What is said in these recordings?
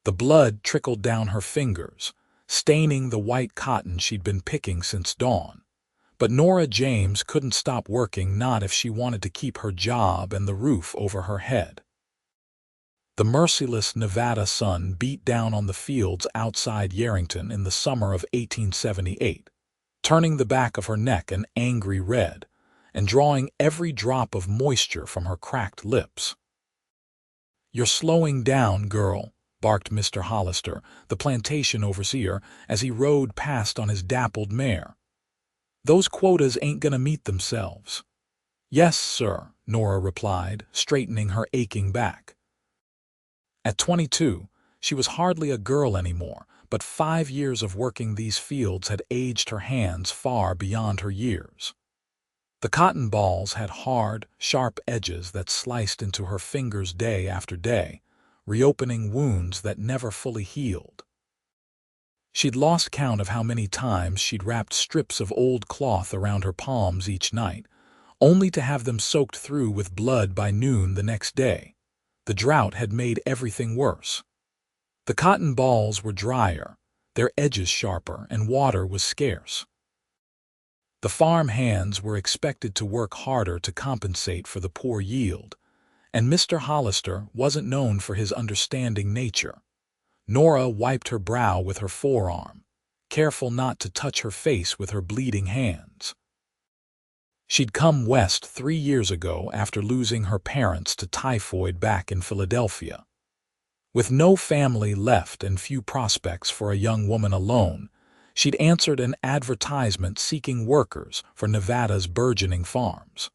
The blood trickled down her fingers, staining the white cotton she'd been picking since dawn. But Nora James couldn't stop working, not if she wanted to keep her job and the roof over her head. The merciless Nevada sun beat down on the fields outside Yerington in the summer of 1878, turning the back of her neck an angry red and drawing every drop of moisture from her cracked lips. "You're slowing down, girl," barked Mr. Hollister, the plantation overseer, as he rode past on his dappled mare. "Those quotas ain't gonna meet themselves." "Yes, sir," Nora replied, straightening her aching back. At 22, she was hardly a girl anymore, but 5 years of working these fields had aged her hands far beyond her years. The cotton balls had hard, sharp edges that sliced into her fingers day after day, reopening wounds that never fully healed. She'd lost count of how many times she'd wrapped strips of old cloth around her palms each night, only to have them soaked through with blood by noon the next day. The drought had made everything worse. The cotton balls were drier, their edges sharper, and water was scarce. The farm hands were expected to work harder to compensate for the poor yield, and Mr. Hollister wasn't known for his understanding nature. Nora wiped her brow with her forearm, careful not to touch her face with her bleeding hands. She'd come west 3 years ago after losing her parents to typhoid back in Philadelphia. With no family left and few prospects for a young woman alone, she'd answered an advertisement seeking workers for Nevada's burgeoning farms.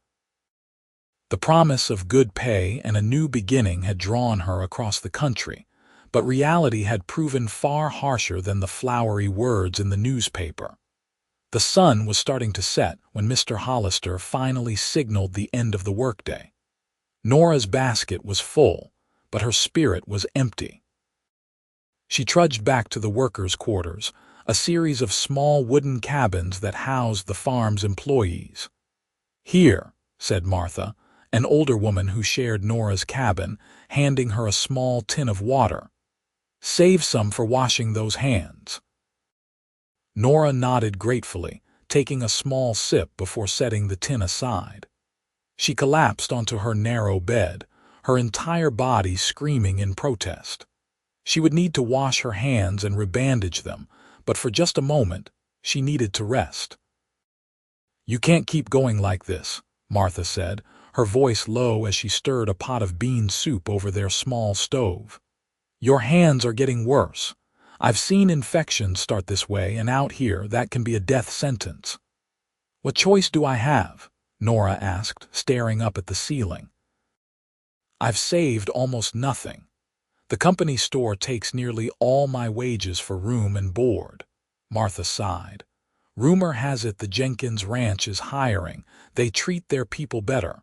The promise of good pay and a new beginning had drawn her across the country, but reality had proven far harsher than the flowery words in the newspaper. The sun was starting to set when Mr. Hollister finally signaled the end of the workday. Nora's basket was full, but her spirit was empty. She trudged back to the workers' quarters, a series of small wooden cabins that housed the farm's employees. "Here," said Martha, an older woman who shared Nora's cabin, handing her a small tin of water. "Save some for washing those hands." Nora nodded gratefully, taking a small sip before setting the tin aside. She collapsed onto her narrow bed, her entire body screaming in protest. She would need to wash her hands and rebandage them, but for just a moment, she needed to rest. "You can't keep going like this," Martha said, her voice low as she stirred a pot of bean soup over their small stove. "Your hands are getting worse. I've seen infections start this way, and out here that can be a death sentence." "What choice do I have?" Nora asked, staring up at the ceiling. "I've saved almost nothing. The company store takes nearly all my wages for room and board." Martha sighed. "Rumor has it the Jenkins Ranch is hiring. They treat their people better."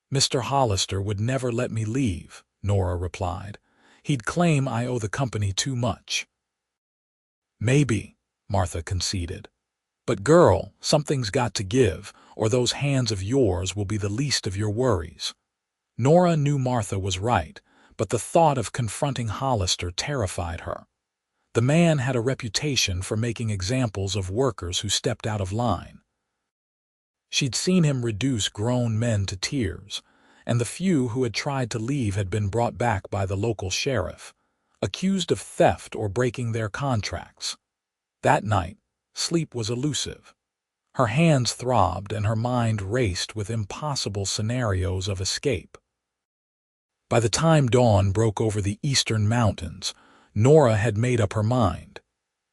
"Mr. Hollister would never let me leave," Nora replied. "He'd claim I owe the company too much." "Maybe," Martha conceded. "But girl, something's got to give, or those hands of yours will be the least of your worries." Nora knew Martha was right, but the thought of confronting Hollister terrified her. The man had a reputation for making examples of workers who stepped out of line. She'd seen him reduce grown men to tears, and the few who had tried to leave had been brought back by the local sheriff, accused of theft or breaking their contracts. That night, sleep was elusive. Her hands throbbed and her mind raced with impossible scenarios of escape. By the time dawn broke over the eastern mountains, Nora had made up her mind.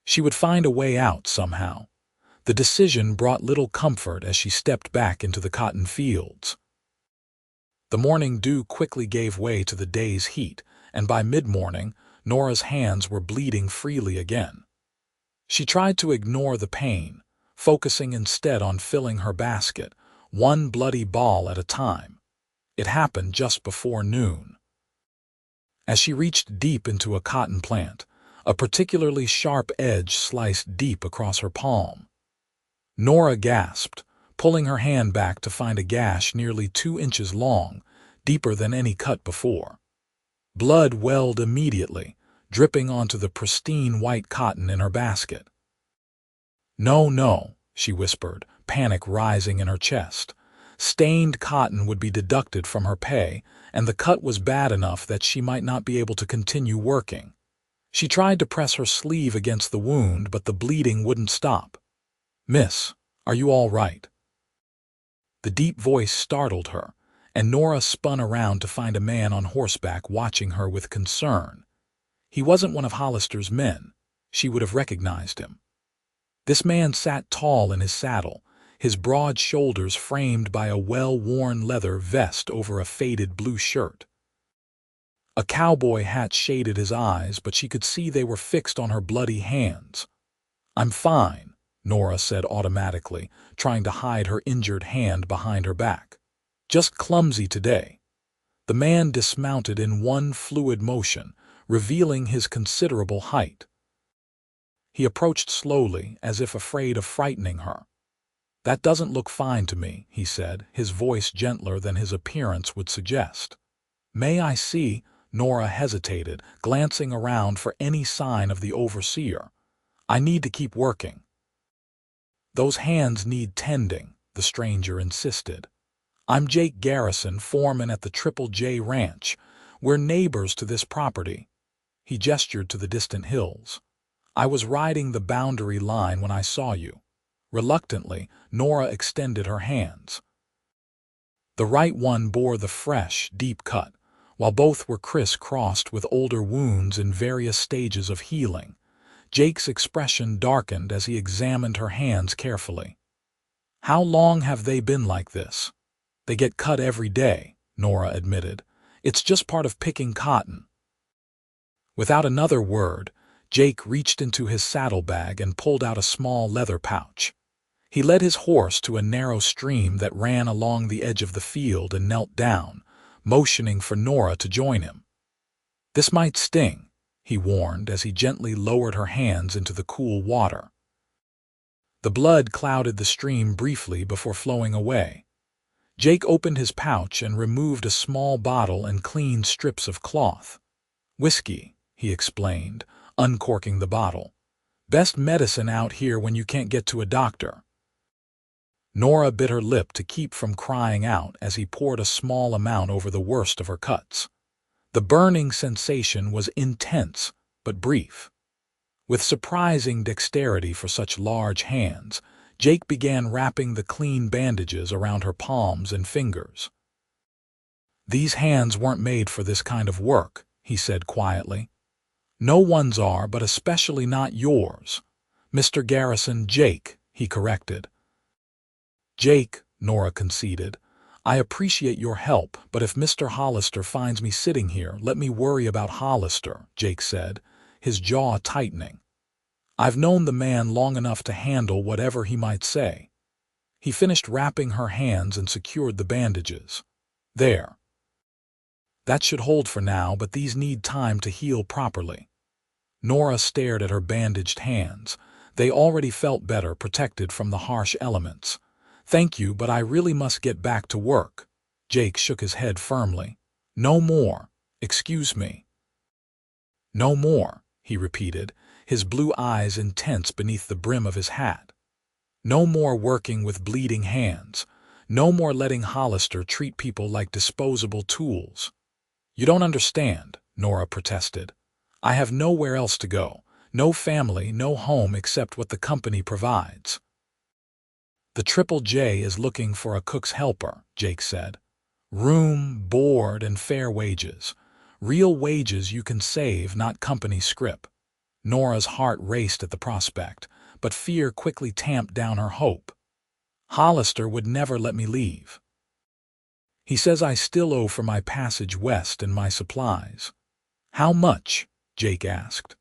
She would find a way out somehow. The decision brought little comfort as she stepped back into the cotton fields. The morning dew quickly gave way to the day's heat, and by mid-morning, Nora's hands were bleeding freely again. She tried to ignore the pain, focusing instead on filling her basket, one bloody ball at a time. It happened just before noon. As she reached deep into a cotton plant, a particularly sharp edge sliced deep across her palm. Nora gasped, pulling her hand back to find a gash nearly 2 inches long, deeper than any cut before. Blood welled immediately, dripping onto the pristine white cotton in her basket. "No, no," she whispered, panic rising in her chest. Stained cotton would be deducted from her pay, and the cut was bad enough that she might not be able to continue working. She tried to press her sleeve against the wound, but the bleeding wouldn't stop. "Miss, are you all right?" The deep voice startled her, and Nora spun around to find a man on horseback watching her with concern. He wasn't one of Hollister's men. She would have recognized him. This man sat tall in his saddle, his broad shoulders framed by a well-worn leather vest over a faded blue shirt. A cowboy hat shaded his eyes, but she could see they were fixed on her bloody hands. "I'm fine," Nora said automatically, trying to hide her injured hand behind her back. "Just clumsy today." The man dismounted in one fluid motion, revealing his considerable height. He approached slowly, as if afraid of frightening her. "That doesn't look fine to me," he said, his voice gentler than his appearance would suggest. "May I see?" Nora hesitated, glancing around for any sign of the overseer. "I need to keep working." "Those hands need tending," the stranger insisted. "I'm Jake Garrison, foreman at the J Ranch. We're neighbors to this property." He gestured to the distant hills. "I was riding the boundary line when I saw you." Reluctantly, Nora extended her hands. The right one bore the fresh, deep cut, while both were criss-crossed with older wounds in various stages of healing. Jake's expression darkened as he examined her hands carefully. "How long have they been like this?" "They get cut every day," Nora admitted. "It's just part of picking cotton." Without another word, Jake reached into his saddlebag and pulled out a small leather pouch. He led his horse to a narrow stream that ran along the edge of the field and knelt down, motioning for Nora to join him. "This might sting," he warned as he gently lowered her hands into the cool water. The blood clouded the stream briefly before flowing away. Jake opened his pouch and removed a small bottle and clean strips of cloth. "Whiskey," he explained, uncorking the bottle. "Best medicine out here when you can't get to a doctor." Nora bit her lip to keep from crying out as he poured a small amount over the worst of her cuts. The burning sensation was intense, but brief. With surprising dexterity for such large hands, Jake began wrapping the clean bandages around her palms and fingers. "These hands weren't made for this kind of work," he said quietly. "No one's are, but especially not yours." "Mr. Garrison, Jake," he corrected. "Jake," Nora conceded. "I appreciate your help, but if Mr. Hollister finds me sitting here, let me worry about Hollister," Jake said, his jaw tightening. "I've known the man long enough to handle whatever he might say." He finished wrapping her hands and secured the bandages. "There. That should hold for now, but these need time to heal properly." Nora stared at her bandaged hands. They already felt better, protected from the harsh elements. "Thank you, but I really must get back to work." Jake shook his head firmly. "No more. Excuse me." "No more," he repeated, his blue eyes intense beneath the brim of his hat. "No more working with bleeding hands. No more letting Hollister treat people like disposable tools." "You don't understand," Nora protested. "I have nowhere else to go. No family, no home except what the company provides." "The J is looking for a cook's helper," Jake said. "Room, board, and fair wages. Real wages you can save, not company scrip." Nora's heart raced at the prospect, but fear quickly tamped down her hope. "Hollister would never let me leave. He says I still owe for my passage west and my supplies." "How much?" Jake asked.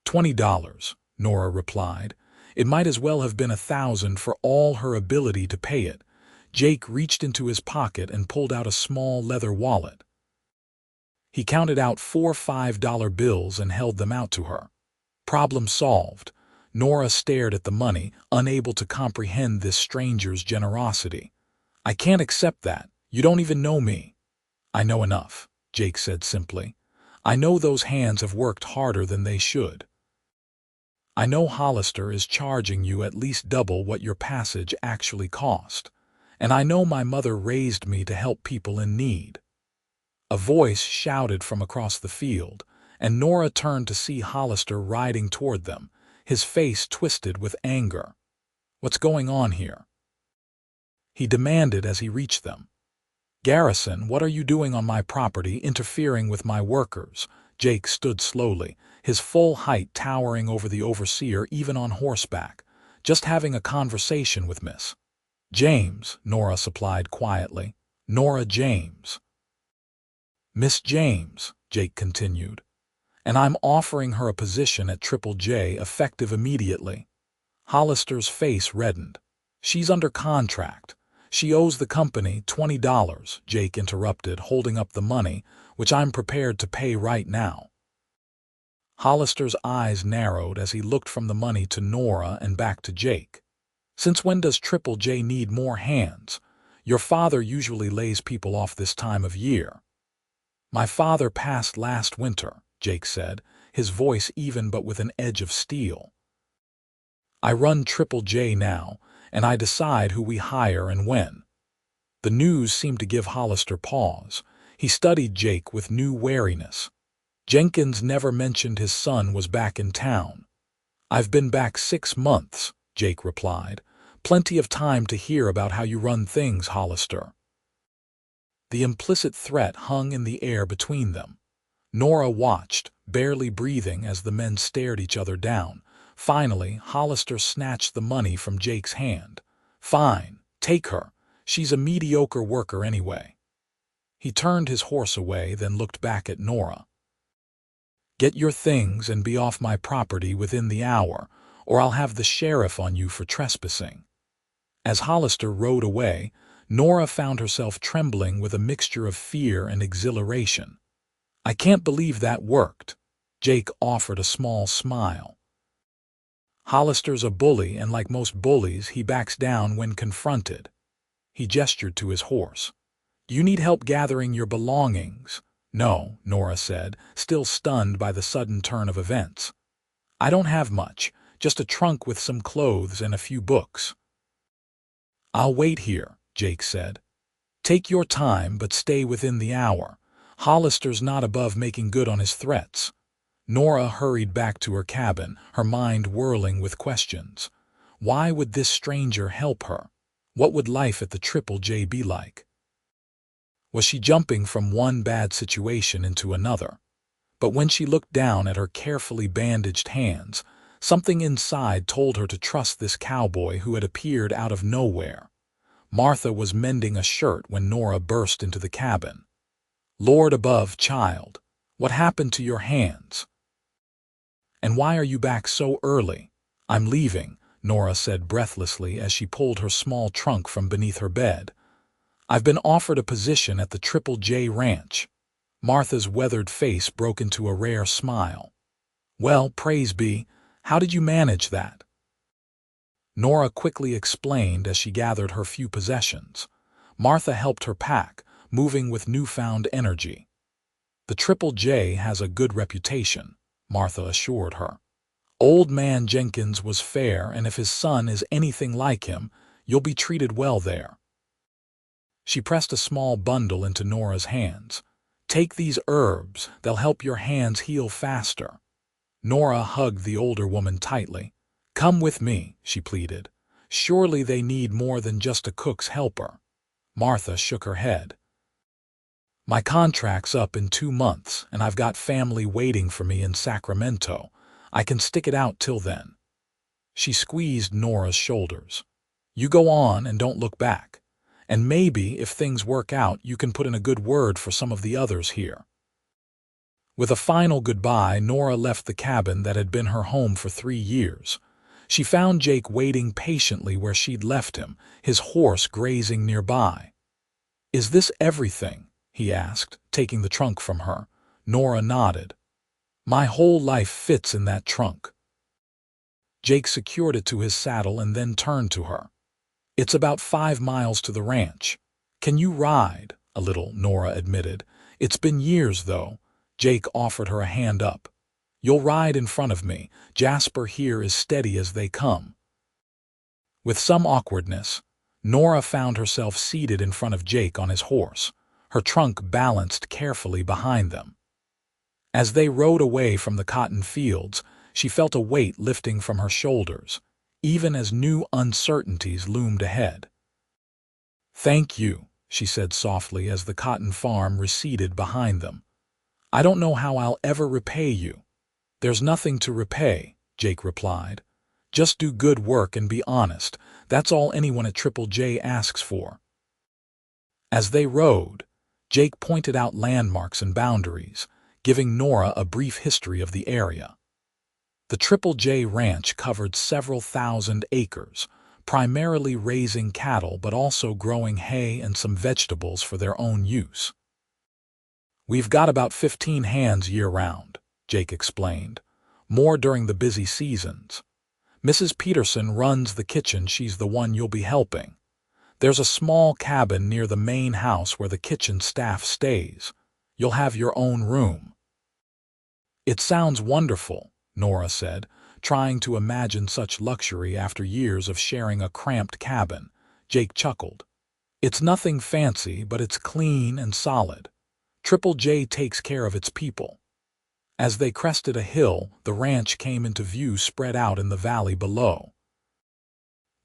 $20, Nora replied. It might as well have been 1,000 for all her ability to pay it. Jake reached into his pocket and pulled out a small leather wallet. He counted out 4 $5 bills and held them out to her. Problem solved. Nora stared at the money, unable to comprehend this stranger's generosity. "I can't accept that. You don't even know me." "I know enough," Jake said simply. I know those hands have worked harder than they should. I know Hollister is charging you at least double what your passage actually cost. And I know my mother raised me to help people in need." A voice shouted from across the field, and Nora turned to see Hollister riding toward them, his face twisted with anger. "What's going on here?" he demanded as he reached them. "Garrison, what are you doing on my property, interfering with my workers?" Jake stood slowly, his full height towering over the overseer even on horseback. "Just having a conversation with Miss James," Nora supplied quietly. "Nora James." "Miss James," Jake continued. "And I'm offering her a position at Triple J effective immediately." Hollister's face reddened. "She's under contract. She owes the company $20, Jake interrupted, holding up the money, "which I'm prepared to pay right now." Hollister's eyes narrowed as he looked from the money to Nora and back to Jake. "Since when does Triple J need more hands? Your father usually lays people off this time of year." "My father passed last winter," Jake said, his voice even but with an edge of steel. "I run Triple J now, and I decide who we hire and when." The news seemed to give Hollister pause. He studied Jake with new wariness. Jenkins never mentioned his son was back in town. "I've been back 6 months, Jake replied. "Plenty of time to hear about how you run things, Hollister." The implicit threat hung in the air between them. Nora watched, barely breathing as the men stared each other down. Finally, Hollister snatched the money from Jake's hand. "Fine, take her. She's a mediocre worker anyway." He turned his horse away, then looked back at Nora. "Get your things and be off my property within the hour, or I'll have the sheriff on you for trespassing." As Hollister rode away, Nora found herself trembling with a mixture of fear and exhilaration. "I can't believe that worked." Jake offered a small smile. "Hollister's a bully, and like most bullies, he backs down when confronted." He gestured to his horse. "Do you need help gathering your belongings?" "No," Nora said, still stunned by the sudden turn of events. "I don't have much, just a trunk with some clothes and a few books." "I'll wait here," Jake said. "Take your time, but stay within the hour. Hollister's not above making good on his threats." Nora hurried back to her cabin, her mind whirling with questions. Why would this stranger help her? What would life at the Triple J be like? Was she jumping from one bad situation into another? But when she looked down at her carefully bandaged hands, something inside told her to trust this cowboy who had appeared out of nowhere. Martha was mending a shirt when Nora burst into the cabin. "Lord above, child, what happened to your hands? And why are you back so early?" "I'm leaving," Nora said breathlessly as she pulled her small trunk from beneath her bed. "I've been offered a position at the Triple J Ranch." Martha's weathered face broke into a rare smile. "Well, praise be. How did you manage that?" Nora quickly explained as she gathered her few possessions. Martha helped her pack, moving with newfound energy. "The Triple J has a good reputation," Martha assured her. "Old man Jenkins was fair, and if his son is anything like him, you'll be treated well there." She pressed a small bundle into Nora's hands. "Take these herbs, they'll help your hands heal faster." Nora hugged the older woman tightly. "Come with me," she pleaded. "Surely they need more than just a cook's helper." Martha shook her head. "My contract's up in 2 months, and I've got family waiting for me in Sacramento. I can stick it out till then." She squeezed Nora's shoulders. "You go on and don't look back. And maybe, if things work out, you can put in a good word for some of the others here." With a final goodbye, Nora left the cabin that had been her home for 3 years. She found Jake waiting patiently where she'd left him, his horse grazing nearby. "Is this everything?" he asked, taking the trunk from her. Nora nodded. "My whole life fits in that trunk." Jake secured it to his saddle and then turned to her. "It's about 5 miles to the ranch. Can you ride?" "A little," Nora admitted. "It's been years, though. Jake offered her a hand up. "You'll ride in front of me. Jasper here is steady as they come." With some awkwardness, Nora found herself seated in front of Jake on his horse, her trunk balanced carefully behind them. As they rode away from the cotton fields, she felt a weight lifting from her shoulders, even as new uncertainties loomed ahead. "Thank you," she said softly as the cotton farm receded behind them. "I don't know how I'll ever repay you." "There's nothing to repay," Jake replied. "Just do good work and be honest. That's all anyone at Triple J asks for." As they rode, Jake pointed out landmarks and boundaries, giving Nora a brief history of the area. The Triple J ranch covered several thousand acres, primarily raising cattle but also growing hay and some vegetables for their own use. "We've got about 15 hands year-round," Jake explained, "more during the busy seasons. Mrs. Peterson runs the kitchen. She's the one you'll be helping. There's a small cabin near the main house where the kitchen staff stays. You'll have your own room." "It sounds wonderful," Nora said, trying to imagine such luxury after years of sharing a cramped cabin. Jake chuckled. "It's nothing fancy, but it's clean and solid. Triple J takes care of its people." As they crested a hill, the ranch came into view spread out in the valley below.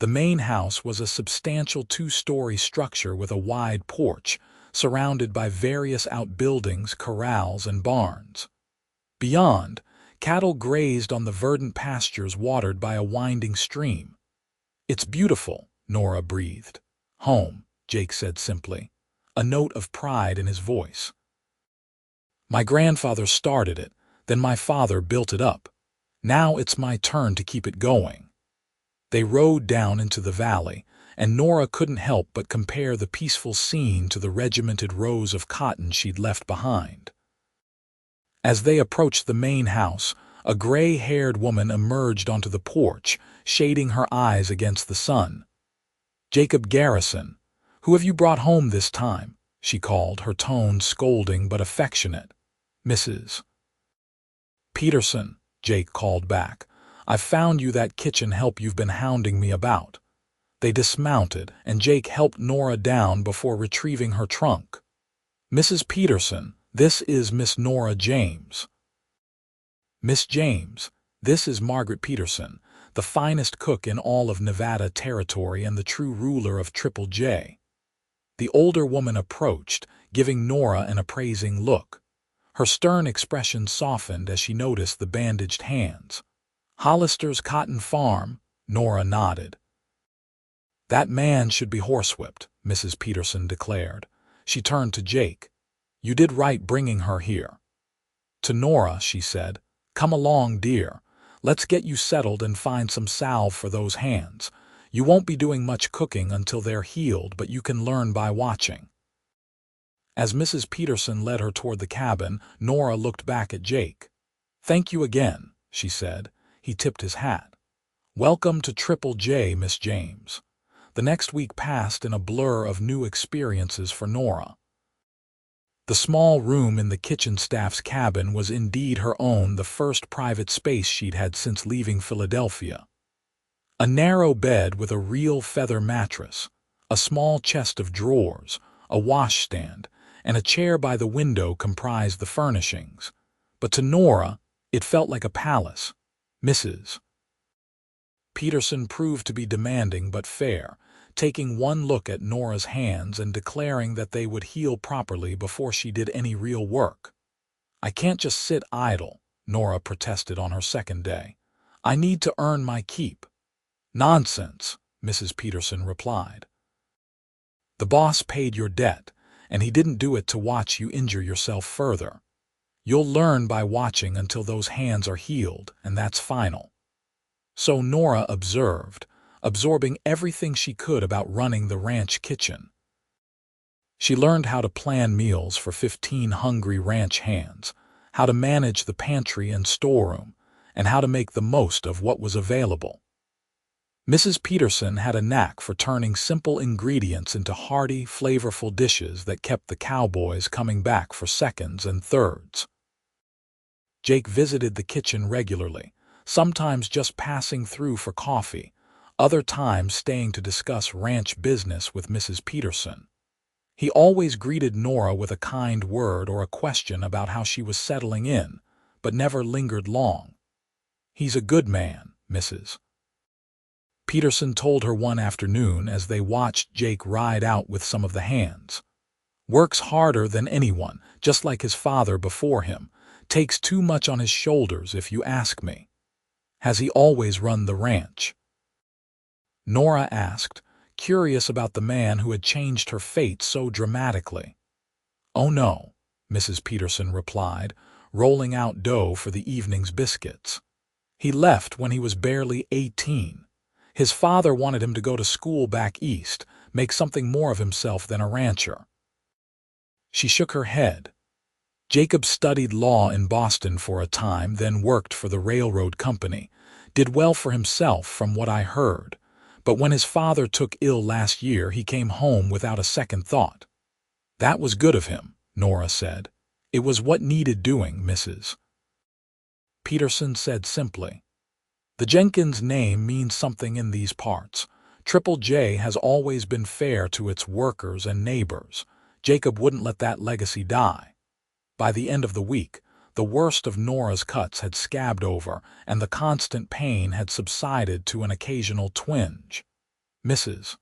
The main house was a substantial 2-story structure with a wide porch, surrounded by various outbuildings, corrals, and barns. Beyond, cattle grazed on the verdant pastures watered by a winding stream. "It's beautiful," Nora breathed. "Home," Jake said simply, a note of pride in his voice. "My grandfather started it, then my father built it up. Now it's my turn to keep it going." They rode down into the valley, and Nora couldn't help but compare the peaceful scene to the regimented rows of cotton she'd left behind. As they approached the main house, a gray-haired woman emerged onto the porch, shading her eyes against the sun. "Jacob Garrison, who have you brought home this time?" she called, her tone scolding but affectionate. "Mrs. Peterson," Jake called back. "I've found you that kitchen help you've been hounding me about." They dismounted, and Jake helped Nora down before retrieving her trunk. "Mrs. Peterson, this is Miss Nora James." "Miss James, this is Margaret Peterson, the finest cook in all of Nevada Territory and the true ruler of Triple J." The older woman approached, giving Nora an appraising look. Her stern expression softened as she noticed the bandaged hands. "Hollister's cotton farm," Nora nodded. "That man should be horsewhipped," Mrs. Peterson declared. She turned to Jake. "You did right bringing her here." To Nora, she said, "Come along, dear. Let's get you settled and find some salve for those hands. You won't be doing much cooking until they're healed, but you can learn by watching." As Mrs. Peterson led her toward the cabin, Nora looked back at Jake. "Thank you again," she said. He tipped his hat. "Welcome to Triple J, Miss James." The next week passed in a blur of new experiences for Nora. The small room in the kitchen staff's cabin was indeed her own, the first private space she'd had since leaving Philadelphia. A narrow bed with a real feather mattress, a small chest of drawers, a washstand, and a chair by the window comprised the furnishings. But to Nora, it felt like a palace. Mrs. Peterson proved to be demanding but fair, taking one look at Nora's hands and declaring that they would heal properly before she did any real work. "I can't just sit idle," Nora protested on her second day. "I need to earn my keep." "Nonsense," Mrs. Peterson replied. "The boss paid your debt, and he didn't do it to watch you injure yourself further. You'll learn by watching until those hands are healed, and that's final." So Nora observed, absorbing everything she could about running the ranch kitchen. She learned how to plan meals for 15 hungry ranch hands, how to manage the pantry and storeroom, and how to make the most of what was available. Mrs. Peterson had a knack for turning simple ingredients into hearty, flavorful dishes that kept the cowboys coming back for seconds and thirds. Jake visited the kitchen regularly, sometimes just passing through for coffee, other times staying to discuss ranch business with Mrs. Peterson. He always greeted Nora with a kind word or a question about how she was settling in, but never lingered long. "He's a good man, Mrs. Peterson told her one afternoon as they watched Jake ride out with some of the hands. "Works harder than anyone, just like his father before him. Takes too much on his shoulders, if you ask me." "Has he always run the ranch?" Nora asked, curious about the man who had changed her fate so dramatically. "Oh no," Mrs. Peterson replied, rolling out dough for the evening's biscuits. "He left when he was barely 18. His father wanted him to go to school back east, make something more of himself than a rancher." She shook her head. "Jacob studied law in Boston for a time, then worked for the railroad company. Did well for himself from what I heard. But when his father took ill last year, he came home without a second thought." "That was good of him," Nora said. "It was what needed doing, Mrs. Peterson said simply. "The Jenkins name means something in these parts. Triple J has always been fair to its workers and neighbors. Jacob wouldn't let that legacy die." By the end of the week, the worst of Nora's cuts had scabbed over, and the constant pain had subsided to an occasional twinge. Mrs.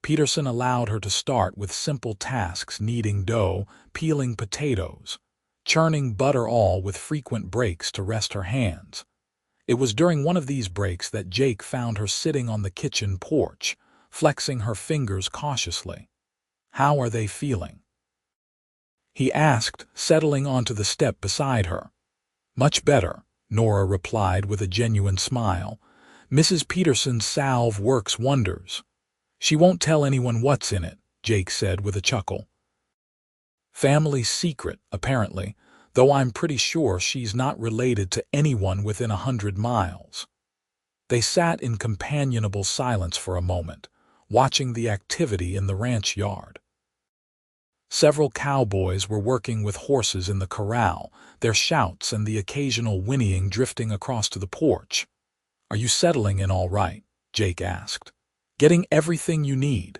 Peterson allowed her to start with simple tasks: kneading dough, peeling potatoes, churning butter, all with frequent breaks to rest her hands. It was during one of these breaks that Jake found her sitting on the kitchen porch, flexing her fingers cautiously. "How are they feeling?" he asked, settling onto the step beside her. "Much better," Nora replied with a genuine smile. "Mrs. Peterson's salve works wonders." "She won't tell anyone what's in it," Jake said with a chuckle. "Family secret, apparently, though I'm pretty sure she's not related to anyone within 100 miles. They sat in companionable silence for a moment, watching the activity in the ranch yard. Several cowboys were working with horses in the corral, their shouts and the occasional whinnying drifting across to the porch. "Are you settling in all right?" Jake asked. "Getting everything you need?"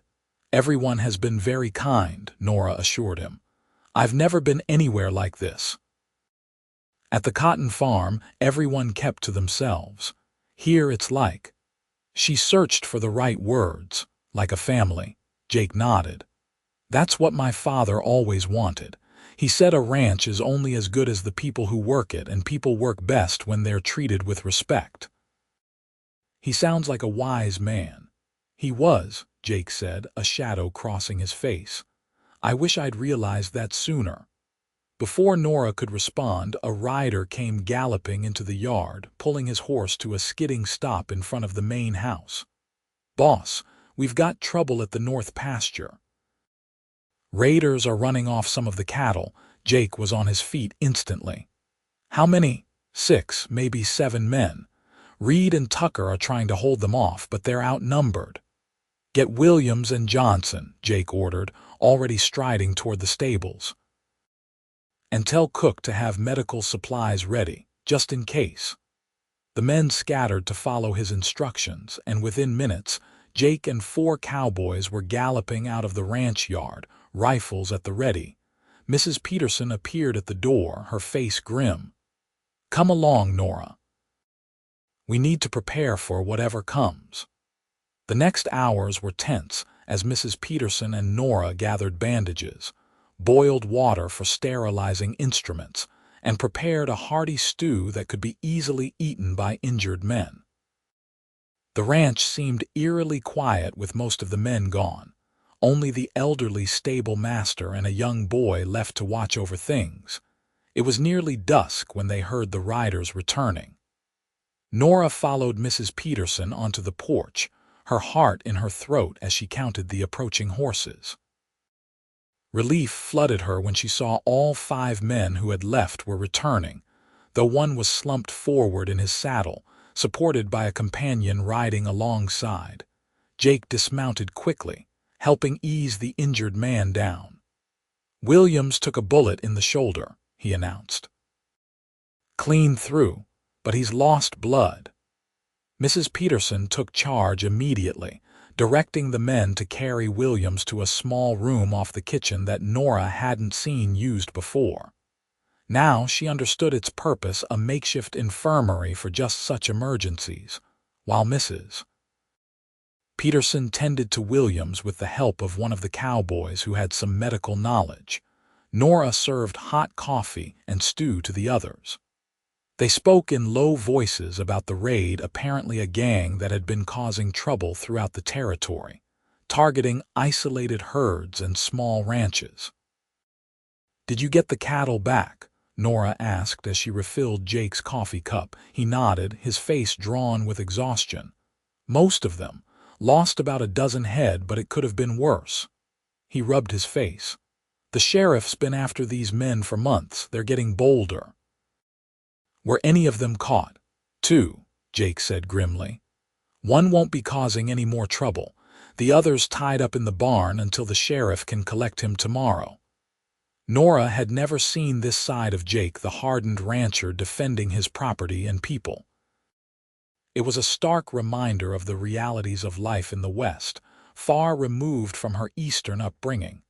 "Everyone has been very kind," Nora assured him. "I've never been anywhere like this." At the cotton farm, everyone kept to themselves. "Here it's like—" She searched for the right words. "Like a family." Jake nodded. "That's what my father always wanted. He said a ranch is only as good as the people who work it, and people work best when they're treated with respect." "He sounds like a wise man." "He was," Jake said, a shadow crossing his face. "I wish I'd realized that sooner." Before Nora could respond, a rider came galloping into the yard, pulling his horse to a skidding stop in front of the main house. "Boss, we've got trouble at the north pasture. Raiders are running off some of the cattle." Jake was on his feet instantly. "How many?" "6, maybe 7 men. Reed and Tucker are trying to hold them off, but they're outnumbered." "Get Williams and Johnson," Jake ordered, already striding toward the stables. "And tell Cook to have medical supplies ready, just in case." The men scattered to follow his instructions, and within minutes, Jake and 4 cowboys were galloping out of the ranch yard, rifles at the ready. Mrs. Peterson appeared at the door, her face grim. "Come along, Nora. We need to prepare for whatever comes." The next hours were tense as Mrs. Peterson and Nora gathered bandages, boiled water for sterilizing instruments, and prepared a hearty stew that could be easily eaten by injured men. The ranch seemed eerily quiet with most of the men gone. Only the elderly stable master and a young boy left to watch over things. It was nearly dusk when they heard the riders returning. Nora followed Mrs. Peterson onto the porch, her heart in her throat as she counted the approaching horses. Relief flooded her when she saw all 5 men who had left were returning, though one was slumped forward in his saddle, supported by a companion riding alongside. Jake dismounted quickly, helping ease the injured man down. "Williams took a bullet in the shoulder," he announced. Clean through, but he's lost blood. Mrs. Peterson took charge immediately, directing the men to carry Williams to a small room off the kitchen that Nora hadn't seen used before. Now she understood its purpose, a makeshift infirmary for just such emergencies, while Mrs. Peterson tended to Williams with the help of one of the cowboys who had some medical knowledge. Nora served hot coffee and stew to the others. They spoke in low voices about the raid, apparently a gang that had been causing trouble throughout the territory, targeting isolated herds and small ranches. "Did you get the cattle back?" Nora asked as she refilled Jake's coffee cup. He nodded, his face drawn with exhaustion. "Most of them. Lost about a dozen head, but it could have been worse." He rubbed his face. "The sheriff's been after these men for months. They're getting bolder." "Were any of them caught?" "Two," Jake said grimly. "One won't be causing any more trouble. The other's tied up in the barn until the sheriff can collect him tomorrow." Nora had never seen this side of Jake, the hardened rancher defending his property and people. It was a stark reminder of the realities of life in the West, far removed from her Eastern upbringing.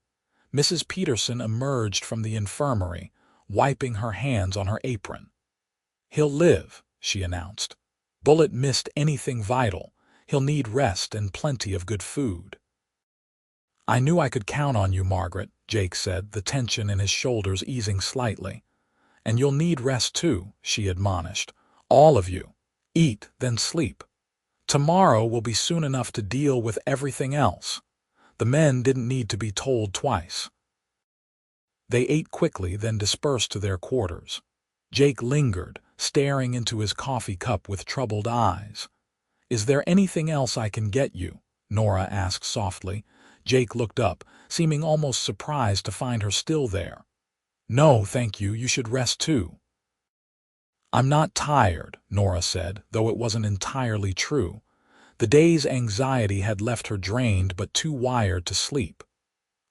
Mrs. Peterson emerged from the infirmary, wiping her hands on her apron. "He'll live," she announced. "Bullet missed anything vital. He'll need rest and plenty of good food." "I knew I could count on you, Margaret," Jake said, the tension in his shoulders easing slightly. "And you'll need rest too," she admonished. "All of you. Eat, then sleep. Tomorrow will be soon enough to deal with everything else." The men didn't need to be told twice. They ate quickly, then dispersed to their quarters. Jake lingered, staring into his coffee cup with troubled eyes. "Is there anything else I can get you?" Nora asked softly. Jake looked up, seeming almost surprised to find her still there. "No, thank you. You should rest too." "I'm not tired," Nora said, though it wasn't entirely true. The day's anxiety had left her drained but too wired to sleep.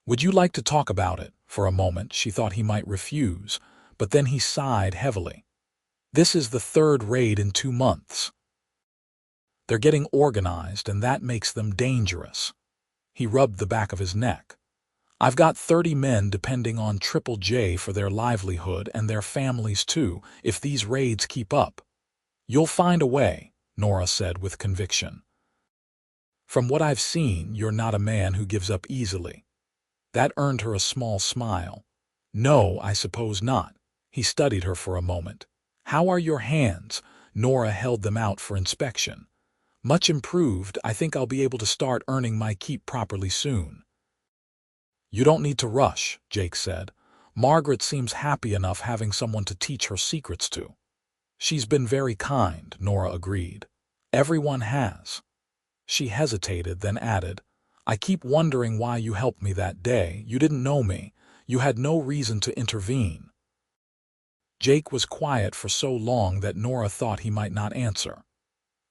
"Would you like to talk about it?" For a moment she thought he might refuse, but then he sighed heavily. "This is the third raid in 2 months. They're getting organized, and that makes them dangerous." He rubbed the back of his neck. "I've got 30 men depending on Triple J for their livelihood and their families too, if these raids keep up." "You'll find a way," Nora said with conviction. "From what I've seen, you're not a man who gives up easily." That earned her a small smile. "No, I suppose not." He studied her for a moment. "How are your hands?" Nora held them out for inspection. "Much improved. I think I'll be able to start earning my keep properly soon." "You don't need to rush," Jake said. "Margaret seems happy enough having someone to teach her secrets to." "She's been very kind," Nora agreed. "Everyone has." She hesitated, then added, "I keep wondering why you helped me that day. You didn't know me. You had no reason to intervene." Jake was quiet for so long that Nora thought he might not answer.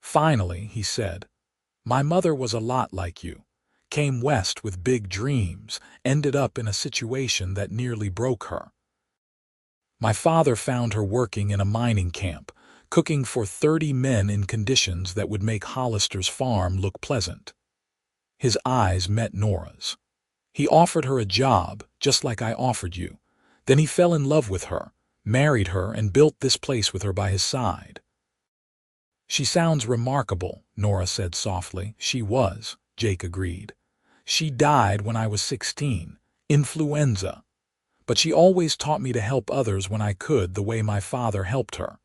Finally, he said, "My mother was a lot like you. Came west with big dreams, ended up in a situation that nearly broke her. My father found her working in a mining camp, cooking for 30 men in conditions that would make Hollister's farm look pleasant." His eyes met Nora's. "He offered her a job, just like I offered you. Then he fell in love with her, married her, and built this place with her by his side." "She sounds remarkable," Nora said softly. "She was," Jake agreed. "She died when I was 16, influenza. But she always taught me to help others when I could, the way my father helped her."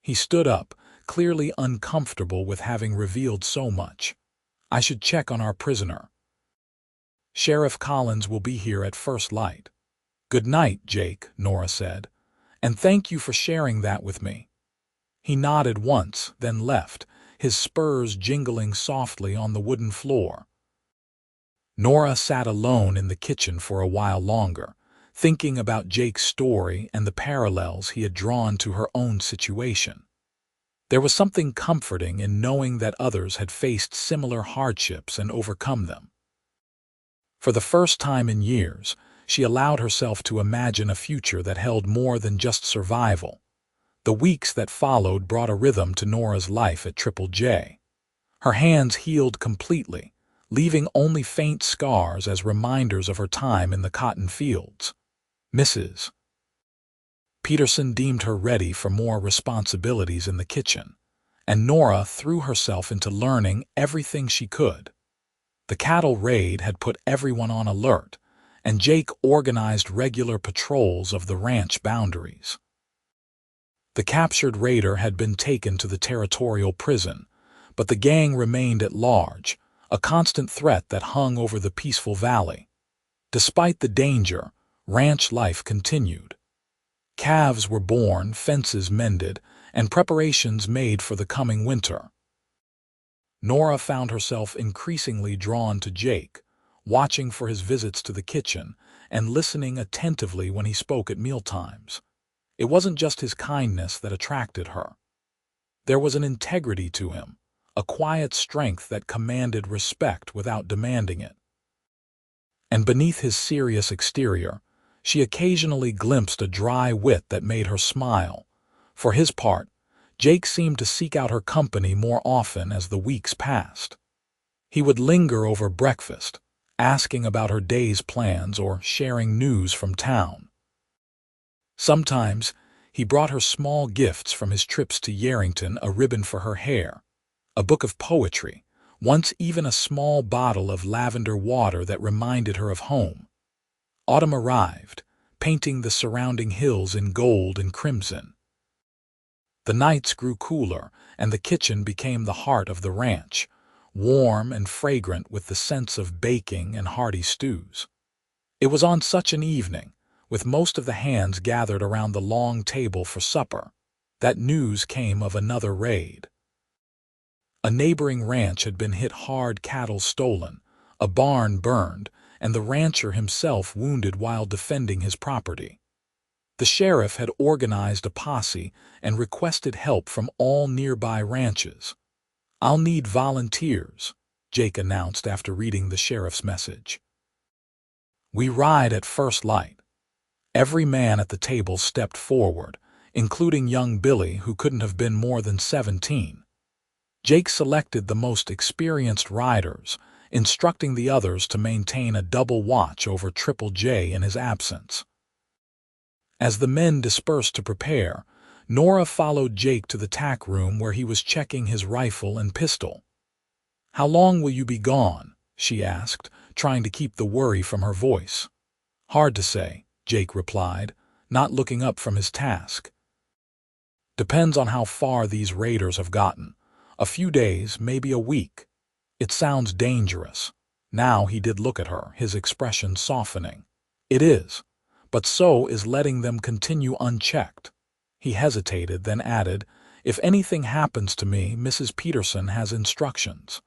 He stood up, clearly uncomfortable with having revealed so much. "I should check on our prisoner. Sheriff Collins will be here at first light." "Good night, Jake," Nora said. "And thank you for sharing that with me." He nodded once, then left, his spurs jingling softly on the wooden floor. Nora sat alone in the kitchen for a while longer, thinking about Jake's story and the parallels he had drawn to her own situation. There was something comforting in knowing that others had faced similar hardships and overcome them. For the first time in years, she allowed herself to imagine a future that held more than just survival. The weeks that followed brought a rhythm to Nora's life at Triple J. Her hands healed completely, leaving only faint scars as reminders of her time in the cotton fields. Mrs. Peterson deemed her ready for more responsibilities in the kitchen, and Nora threw herself into learning everything she could. The cattle raid had put everyone on alert, and Jake organized regular patrols of the ranch boundaries. The captured raider had been taken to the territorial prison, but the gang remained at large, a constant threat that hung over the peaceful valley. Despite the danger, ranch life continued. Calves were born, fences mended, and preparations made for the coming winter. Nora found herself increasingly drawn to Jake, watching for his visits to the kitchen and listening attentively when he spoke at mealtimes. It wasn't just his kindness that attracted her. There was an integrity to him, a quiet strength that commanded respect without demanding it. And beneath his serious exterior, she occasionally glimpsed a dry wit that made her smile. For his part, Jake seemed to seek out her company more often as the weeks passed. He would linger over breakfast, asking about her day's plans or sharing news from town. Sometimes, he brought her small gifts from his trips to Yarrington, a ribbon for her hair, a book of poetry, once even a small bottle of lavender water that reminded her of home. Autumn arrived, painting the surrounding hills in gold and crimson. The nights grew cooler, and the kitchen became the heart of the ranch, warm and fragrant with the scents of baking and hearty stews. It was on such an evening, with most of the hands gathered around the long table for supper, that news came of another raid. A neighboring ranch had been hit hard, cattle stolen, a barn burned, and the rancher himself wounded while defending his property. The sheriff had organized a posse and requested help from all nearby ranches. "I'll need volunteers," Jake announced after reading the sheriff's message. "We ride at first light." Every man at the table stepped forward, including young Billy, who couldn't have been more than 17. Jake selected the most experienced riders, instructing the others to maintain a double watch over Triple J in his absence. As the men dispersed to prepare, Nora followed Jake to the tack room where he was checking his rifle and pistol. "How long will you be gone?" she asked, trying to keep the worry from her voice. "Hard to say," Jake replied, not looking up from his task. "Depends on how far these raiders have gotten. A few days, maybe a week." "It sounds dangerous." Now he did look at her, his expression softening. "It is, but so is letting them continue unchecked." He hesitated, then added, "If anything happens to me, Mrs. Peterson has instructions."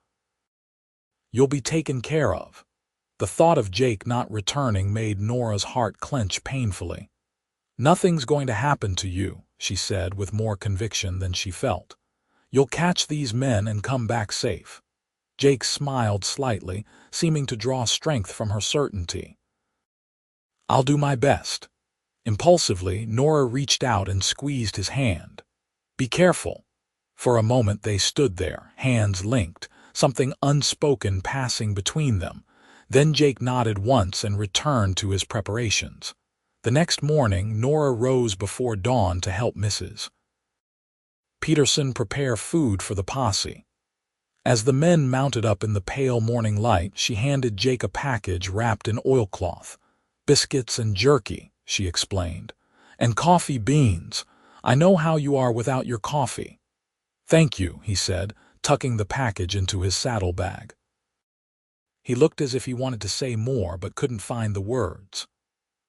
"You'll be taken care of." The thought of Jake not returning made Nora's heart clench painfully. "Nothing's going to happen to you," she said with more conviction than she felt. "You'll catch these men and come back safe." Jake smiled slightly, seeming to draw strength from her certainty. "I'll do my best." Impulsively, Nora reached out and squeezed his hand. "Be careful." For a moment they stood there, hands linked, something unspoken passing between them. Then Jake nodded once and returned to his preparations. The next morning, Nora rose before dawn to help Mrs. Peterson prepare food for the posse. As the men mounted up in the pale morning light, she handed Jake a package wrapped in oilcloth. "Biscuits and jerky," she explained. "And coffee beans. I know how you are without your coffee." "Thank you," he said, tucking the package into his saddlebag. He looked as if he wanted to say more but couldn't find the words.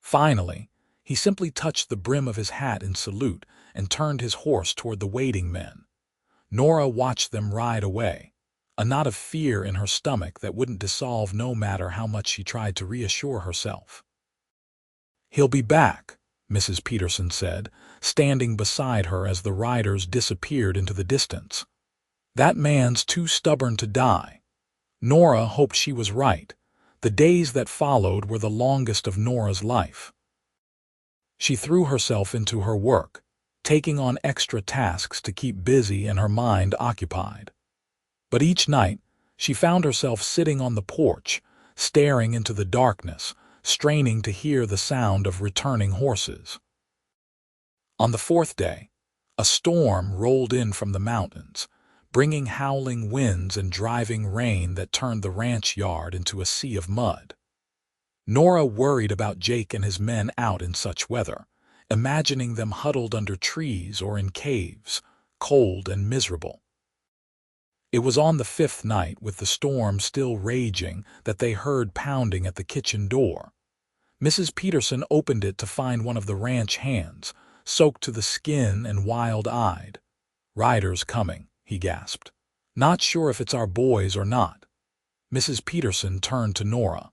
Finally, he simply touched the brim of his hat in salute and turned his horse toward the waiting men. Nora watched them ride away, a knot of fear in her stomach that wouldn't dissolve no matter how much she tried to reassure herself. "He'll be back," Mrs. Peterson said, standing beside her as the riders disappeared into the distance. "That man's too stubborn to die." Nora hoped she was right. The days that followed were the longest of Nora's life. She threw herself into her work, taking on extra tasks to keep busy and her mind occupied. But each night, she found herself sitting on the porch, staring into the darkness, straining to hear the sound of returning horses. On the fourth day, a storm rolled in from the mountains, bringing howling winds and driving rain that turned the ranch yard into a sea of mud. Nora worried about Jake and his men out in such weather, imagining them huddled under trees or in caves, cold and miserable. It was on the fifth night, with the storm still raging, that they heard pounding at the kitchen door. Mrs. Peterson opened it to find one of the ranch hands, soaked to the skin and wild-eyed. "Riders coming," he gasped. "Not sure if it's our boys or not." Mrs. Peterson turned to Nora.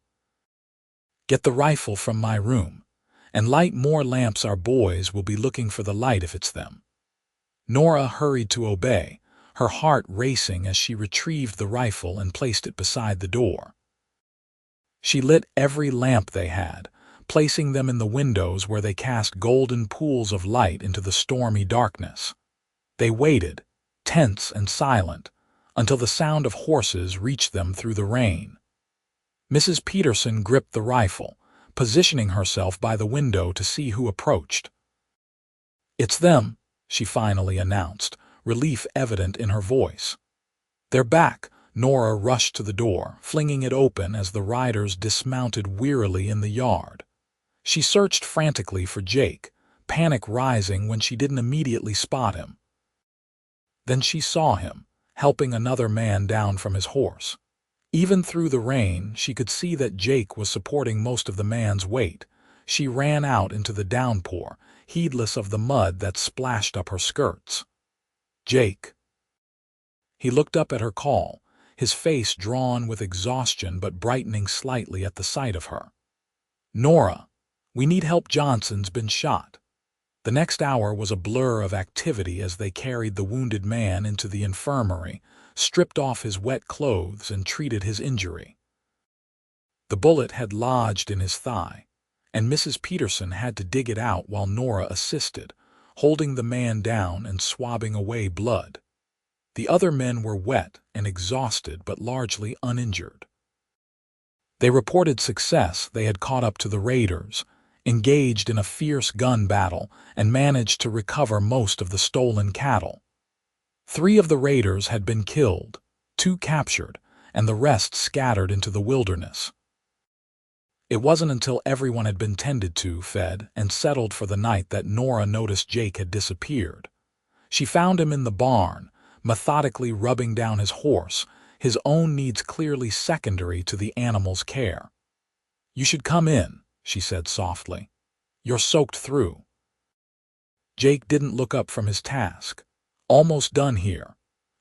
"Get the rifle from my room, and light more lamps. Our boys will be looking for the light if it's them." Nora hurried to obey, her heart racing as she retrieved the rifle and placed it beside the door. She lit every lamp they had, placing them in the windows where they cast golden pools of light into the stormy darkness. They waited, tense and silent, until the sound of horses reached them through the rain. Mrs. Peterson gripped the rifle, positioning herself by the window to see who approached. "It's them," she finally announced, relief evident in her voice. "They're back." Nora rushed to the door, flinging it open as the riders dismounted wearily in the yard. She searched frantically for Jake, panic rising when she didn't immediately spot him. Then she saw him, helping another man down from his horse. Even through the rain, she could see that Jake was supporting most of the man's weight. She ran out into the downpour, heedless of the mud that splashed up her skirts. "Jake." He looked up at her call, his face drawn with exhaustion but brightening slightly at the sight of her. "Nora, we need help. Johnson's been shot." The next hour was a blur of activity as they carried the wounded man into the infirmary, stripped off his wet clothes, and treated his injury. The bullet had lodged in his thigh, and Mrs. Peterson had to dig it out while Nora assisted, holding the man down and swabbing away blood. The other men were wet and exhausted but largely uninjured. They reported success. They had caught up to the raiders, engaged in a fierce gun battle, and managed to recover most of the stolen cattle. 3 of the raiders had been killed, 2 captured, and the rest scattered into the wilderness. It wasn't until everyone had been tended to, fed, and settled for the night that Nora noticed Jake had disappeared. She found him in the barn, methodically rubbing down his horse, his own needs clearly secondary to the animal's care. "You should come in," she said softly. "You're soaked through." Jake didn't look up from his task. "Almost done here."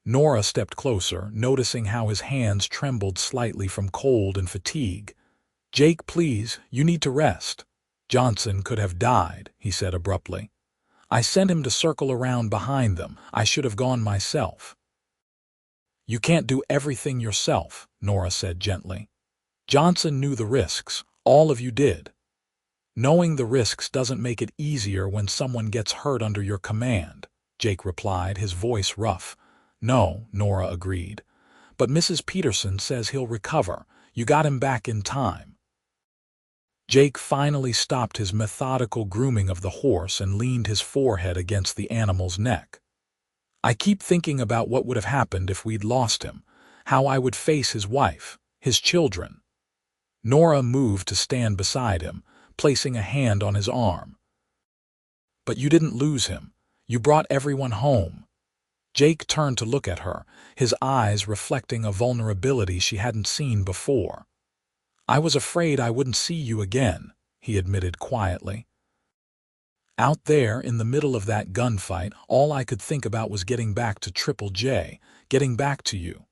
Nora stepped closer, noticing how his hands trembled slightly from cold and fatigue. "Jake, please, you need to rest." "Johnson could have died," he said abruptly. "I sent him to circle around behind them. I should have gone myself." "You can't do everything yourself," Nora said gently. "Johnson knew the risks. All of you did. Knowing the risks doesn't make it easier when someone gets hurt under your command," Jake replied, his voice rough. "No," Nora agreed. "But Mrs. Peterson says he'll recover. You got him back in time." Jake finally stopped his methodical grooming of the horse and leaned his forehead against the animal's neck. "I keep thinking about what would have happened if we'd lost him, how I would face his wife, his children." Nora moved to stand beside him, placing a hand on his arm. "But you didn't lose him. You brought everyone home." Jake turned to look at her, his eyes reflecting a vulnerability she hadn't seen before. "I was afraid I wouldn't see you again," he admitted quietly. "Out there in the middle of that gunfight, all I could think about was getting back to Triple J, getting back to you."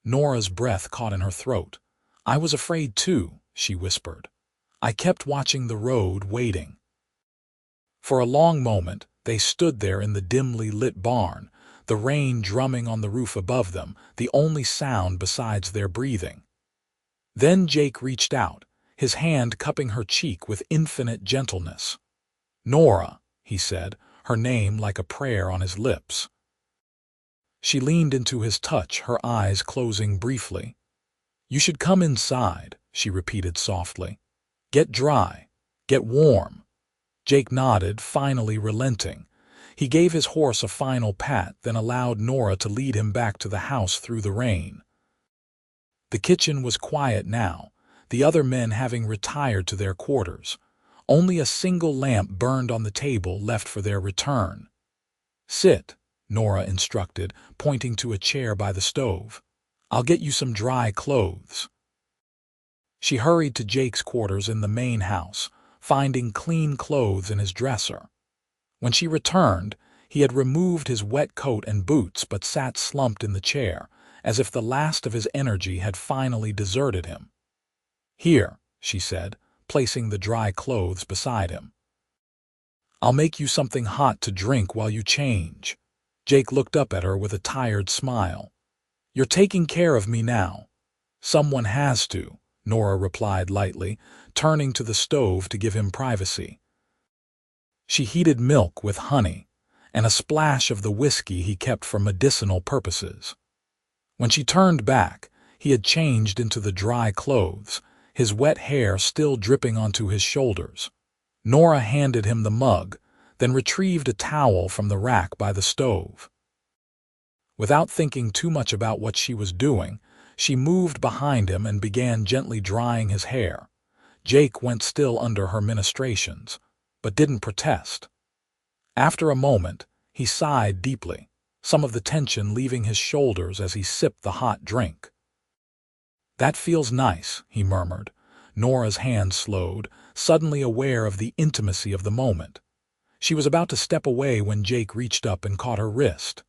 Nora's breath caught in her throat. "I was afraid too," she whispered. "I kept watching the road, waiting." For a long moment, they stood there in the dimly lit barn, the rain drumming on the roof above them, the only sound besides their breathing. Then Jake reached out, his hand cupping her cheek with infinite gentleness. "Nora," he said, her name like a prayer on his lips. She leaned into his touch, her eyes closing briefly. "You should come inside," she repeated softly. "Get dry. Get warm." Jake nodded, finally relenting. He gave his horse a final pat, then allowed Nora to lead him back to the house through the rain. The kitchen was quiet now, the other men having retired to their quarters. Only a single lamp burned on the table, left for their return. "Sit," Nora instructed, pointing to a chair by the stove. "I'll get you some dry clothes." She hurried to Jake's quarters in the main house, finding clean clothes in his dresser. When she returned, he had removed his wet coat and boots but sat slumped in the chair, as if the last of his energy had finally deserted him. "Here," she said, placing the dry clothes beside him. "I'll make you something hot to drink while you change." Jake looked up at her with a tired smile. "You're taking care of me now." "Someone has to," Nora replied lightly, turning to the stove to give him privacy. She heated milk with honey, and a splash of the whiskey he kept for medicinal purposes. When she turned back, he had changed into the dry clothes, his wet hair still dripping onto his shoulders. Nora handed him the mug, then retrieved a towel from the rack by the stove. Without thinking too much about what she was doing, she moved behind him and began gently drying his hair. Jake went still under her ministrations, but didn't protest. After a moment, he sighed deeply, some of the tension leaving his shoulders as he sipped the hot drink. "That feels nice," he murmured. Nora's hand slowed, suddenly aware of the intimacy of the moment. She was about to step away when Jake reached up and caught her wrist.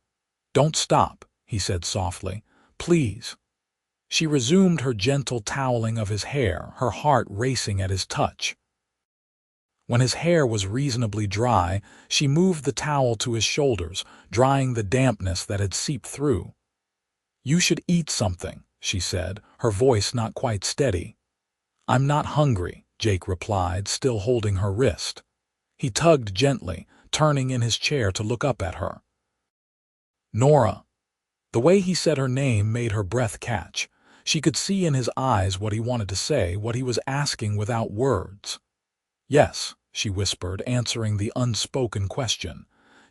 "Don't stop," he said softly. "Please." She resumed her gentle toweling of his hair, her heart racing at his touch. When his hair was reasonably dry, she moved the towel to his shoulders, drying the dampness that had seeped through. "You should eat something," she said, her voice not quite steady. "I'm not hungry," Jake replied, still holding her wrist. He tugged gently, turning in his chair to look up at her. "Nora." The way he said her name made her breath catch. She could see in his eyes what he wanted to say, what he was asking without words. "Yes," she whispered, answering the unspoken question.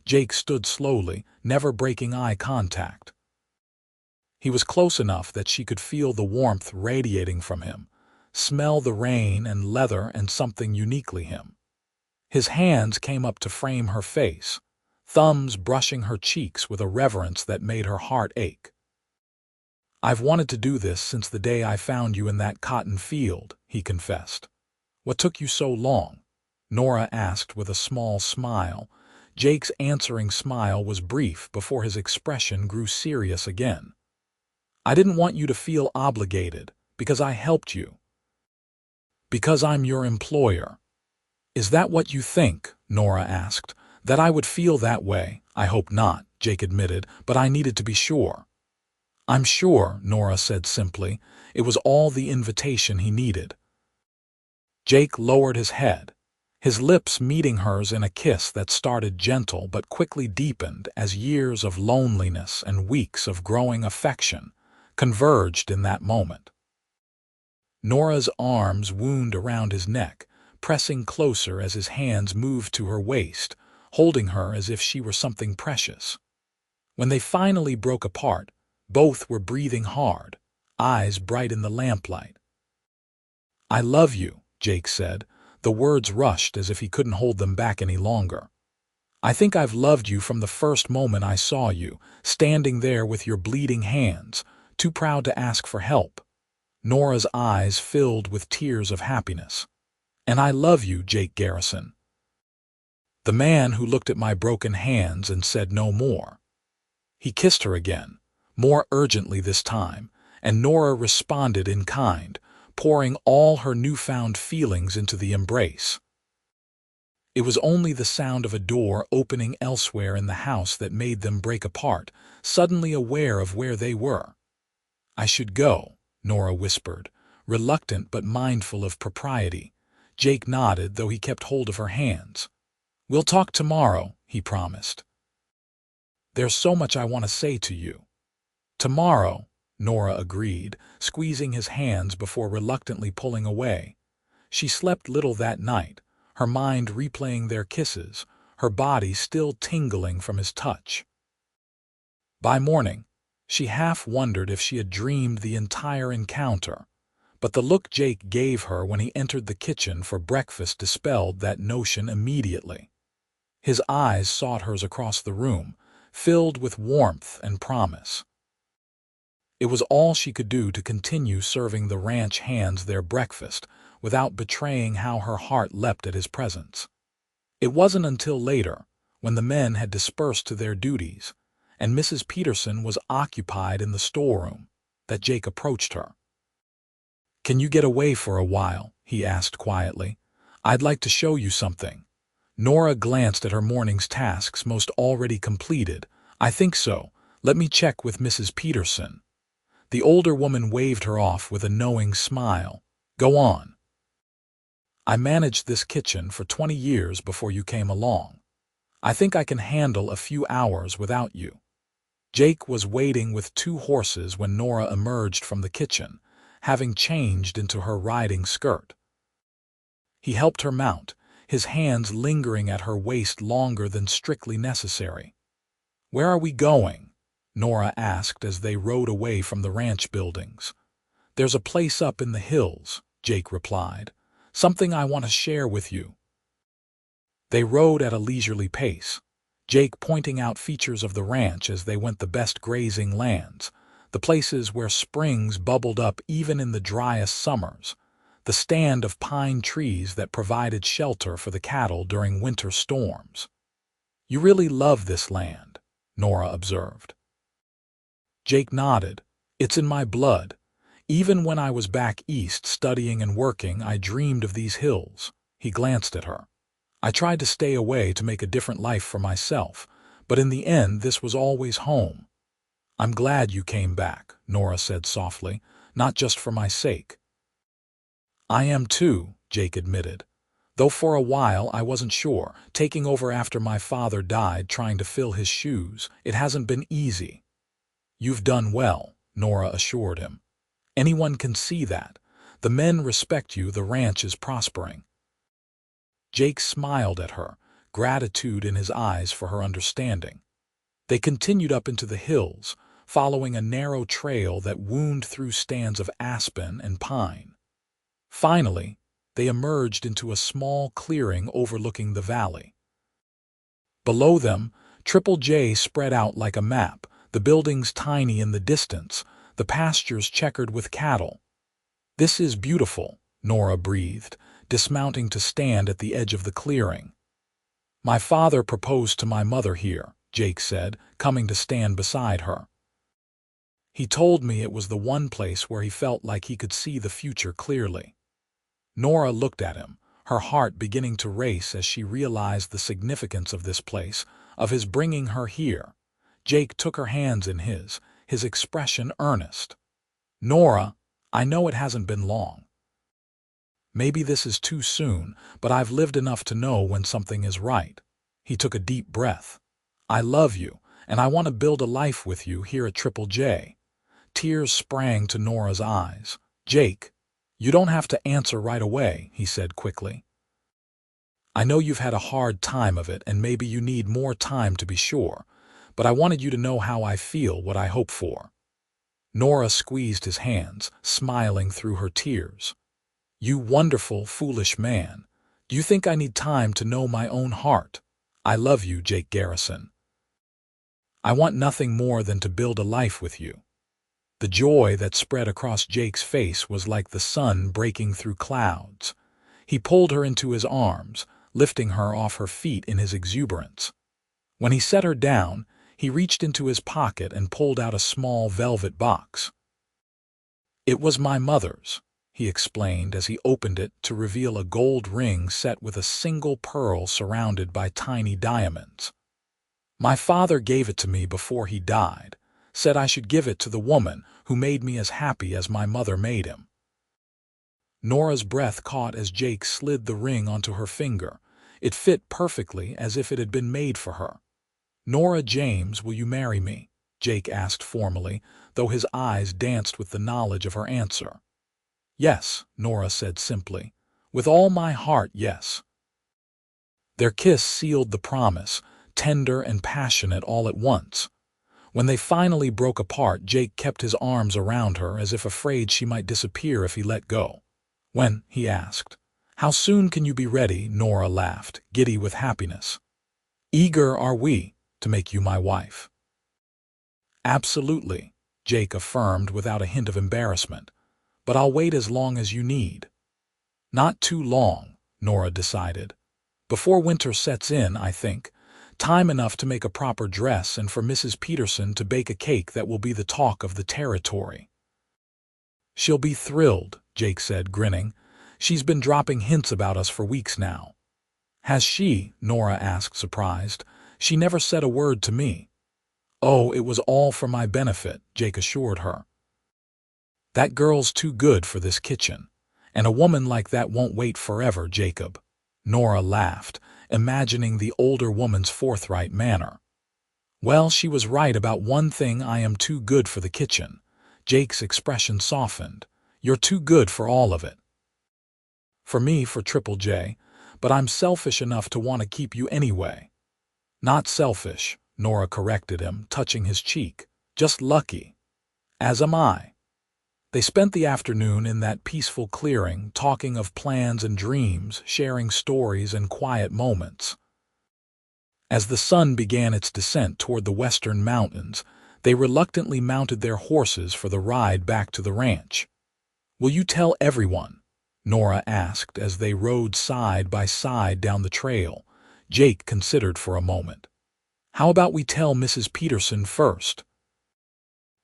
Jake stood slowly, never breaking eye contact. He was close enough that she could feel the warmth radiating from him, smell the rain and leather and something uniquely him. His hands came up to frame her face, thumbs brushing her cheeks with a reverence that made her heart ache. "I've wanted to do this since the day I found you in that cotton field," he confessed. "What took you so long?" Nora asked with a small smile. Jake's answering smile was brief before his expression grew serious again. "I didn't want you to feel obligated, because I helped you. Because I'm your employer." "Is that what you think?" Nora asked. "That I would feel that way? I hope not," Jake admitted, "but I needed to be sure." "I'm sure," Nora said simply. It was all the invitation he needed. Jake lowered his head, his lips meeting hers in a kiss that started gentle but quickly deepened as years of loneliness and weeks of growing affection converged in that moment. Nora's arms wound around his neck, pressing closer as his hands moved to her waist, holding her as if she were something precious. When they finally broke apart, both were breathing hard, eyes bright in the lamplight. "I love you," Jake said. The words rushed as if he couldn't hold them back any longer. "I think I've loved you from the first moment I saw you, standing there with your bleeding hands, too proud to ask for help." Nora's eyes filled with tears of happiness. "And I love you, Jake Garrison." The man who looked at my broken hands and said no more. He kissed her again, more urgently this time, and Nora responded in kind, pouring all her newfound feelings into the embrace. It was only the sound of a door opening elsewhere in the house that made them break apart, suddenly aware of where they were. "I should go," Nora whispered, reluctant but mindful of propriety. Jake nodded, though he kept hold of her hands. "We'll talk tomorrow," he promised. "There's so much I want to say to you." "Tomorrow," Nora agreed, squeezing his hands before reluctantly pulling away. She slept little that night, her mind replaying their kisses, her body still tingling from his touch. By morning, she half wondered if she had dreamed the entire encounter, but the look Jake gave her when he entered the kitchen for breakfast dispelled that notion immediately. His eyes sought hers across the room, filled with warmth and promise. It was all she could do to continue serving the ranch hands their breakfast without betraying how her heart leapt at his presence. It wasn't until later, when the men had dispersed to their duties, and Mrs. Peterson was occupied in the storeroom, that Jake approached her. "Can you get away for a while?" he asked quietly. "I'd like to show you something." Nora glanced at her morning's tasks most already completed. "I think so. Let me check with Mrs. Peterson." The older woman waved her off with a knowing smile. "Go on." "I managed this kitchen for 20 years before you came along. I think I can handle a few hours without you." Jake was waiting with 2 horses when Nora emerged from the kitchen, having changed into her riding skirt. He helped her mount, his hands lingering at her waist longer than strictly necessary. "Where are we going?" Nora asked as they rode away from the ranch buildings. "There's a place up in the hills," Jake replied. "Something I want to share with you." They rode at a leisurely pace, Jake pointing out features of the ranch as they went: the best grazing lands, the places where springs bubbled up even in the driest summers, the stand of pine trees that provided shelter for the cattle during winter storms. "You really love this land," Nora observed. Jake nodded. "It's in my blood. Even when I was back east studying and working, I dreamed of these hills." He glanced at her. "I tried to stay away to make a different life for myself, but in the end this was always home." "I'm glad you came back," Nora said softly, "not just for my sake." "I am too," Jake admitted. "Though for a while I wasn't sure, taking over after my father died, trying to fill his shoes. It hasn't been easy." "You've done well," Nora assured him. "Anyone can see that. The men respect you, the ranch is prospering." Jake smiled at her, gratitude in his eyes for her understanding. They continued up into the hills, following a narrow trail that wound through stands of aspen and pine. Finally, they emerged into a small clearing overlooking the valley. Below them, Triple J spread out like a map, the buildings tiny in the distance, the pastures checkered with cattle. "This is beautiful," Nora breathed, dismounting to stand at the edge of the clearing. "My father proposed to my mother here," Jake said, coming to stand beside her. "He told me it was the one place where he felt like he could see the future clearly." Nora looked at him, her heart beginning to race as she realized the significance of this place, of his bringing her here. Jake took her hands in his expression earnest. "Nora, I know it hasn't been long. Maybe this is too soon, but I've lived enough to know when something is right." He took a deep breath. "I love you, and I want to build a life with you here at Triple J." Tears sprang to Nora's eyes. "Jake, you don't have to answer right away," he said quickly. "I know you've had a hard time of it, and maybe you need more time to be sure, but I wanted you to know how I feel, what I hope for." Nora squeezed his hands, smiling through her tears. "You wonderful, foolish man. Do you think I need time to know my own heart? I love you, Jake Garrison. I want nothing more than to build a life with you." The joy that spread across Jake's face was like the sun breaking through clouds. He pulled her into his arms, lifting her off her feet in his exuberance. When he set her down, he reached into his pocket and pulled out a small velvet box. "It was my mother's," he explained as he opened it to reveal a gold ring set with a single pearl surrounded by tiny diamonds. "My father gave it to me before he died, said I should give it to the woman who made me as happy as my mother made him." Nora's breath caught as Jake slid the ring onto her finger. It fit perfectly, as if it had been made for her. "Nora James, will you marry me?" Jake asked formally, though his eyes danced with the knowledge of her answer. "Yes," Nora said simply. "With all my heart, yes." Their kiss sealed the promise, tender and passionate all at once. When they finally broke apart, Jake kept his arms around her as if afraid she might disappear if he let go. "When?" he asked. "How soon can you be ready?" Nora laughed, giddy with happiness. "Eager are we to make you my wife." "Absolutely," Jake affirmed without a hint of embarrassment. "But I'll wait as long as you need." "Not too long," Nora decided. "Before winter sets in, I think. Time enough to make a proper dress and for Mrs. Peterson to bake a cake that will be the talk of the territory." "She'll be thrilled," Jake said, grinning. "She's been dropping hints about us for weeks now." "Has she?" Nora asked, surprised. "She never said a word to me." "Oh, it was all for my benefit," Jake assured her. "That girl's too good for this kitchen. And a woman like that won't wait forever, Jacob." Nora laughed, imagining the older woman's forthright manner. "Well, she was right about one thing. I am too good for the kitchen." Jake's expression softened. "You're too good for all of it." "For me, for Triple J, but I'm selfish enough to want to keep you anyway." "Not selfish," Nora corrected him, touching his cheek. "Just lucky. As am I." They spent the afternoon in that peaceful clearing, talking of plans and dreams, sharing stories and quiet moments. As the sun began its descent toward the western mountains, they reluctantly mounted their horses for the ride back to the ranch. "Will you tell everyone?" Nora asked as they rode side by side down the trail. Jake considered for a moment. "How about we tell Mrs. Peterson first?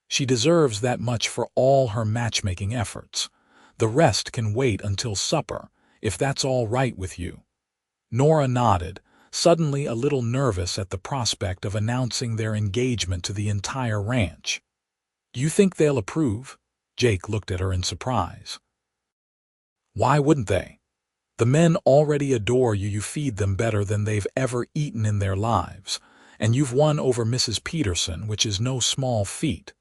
She deserves that much for all her matchmaking efforts. The rest can wait until supper, if that's all right with you." Nora nodded, suddenly a little nervous at the prospect of announcing their engagement to the entire ranch. "Do you think they'll approve?" Jake looked at her in surprise. "Why wouldn't they? The men already adore you. You feed them better than they've ever eaten in their lives, and you've won over Mrs. Peterson, which is no small feat.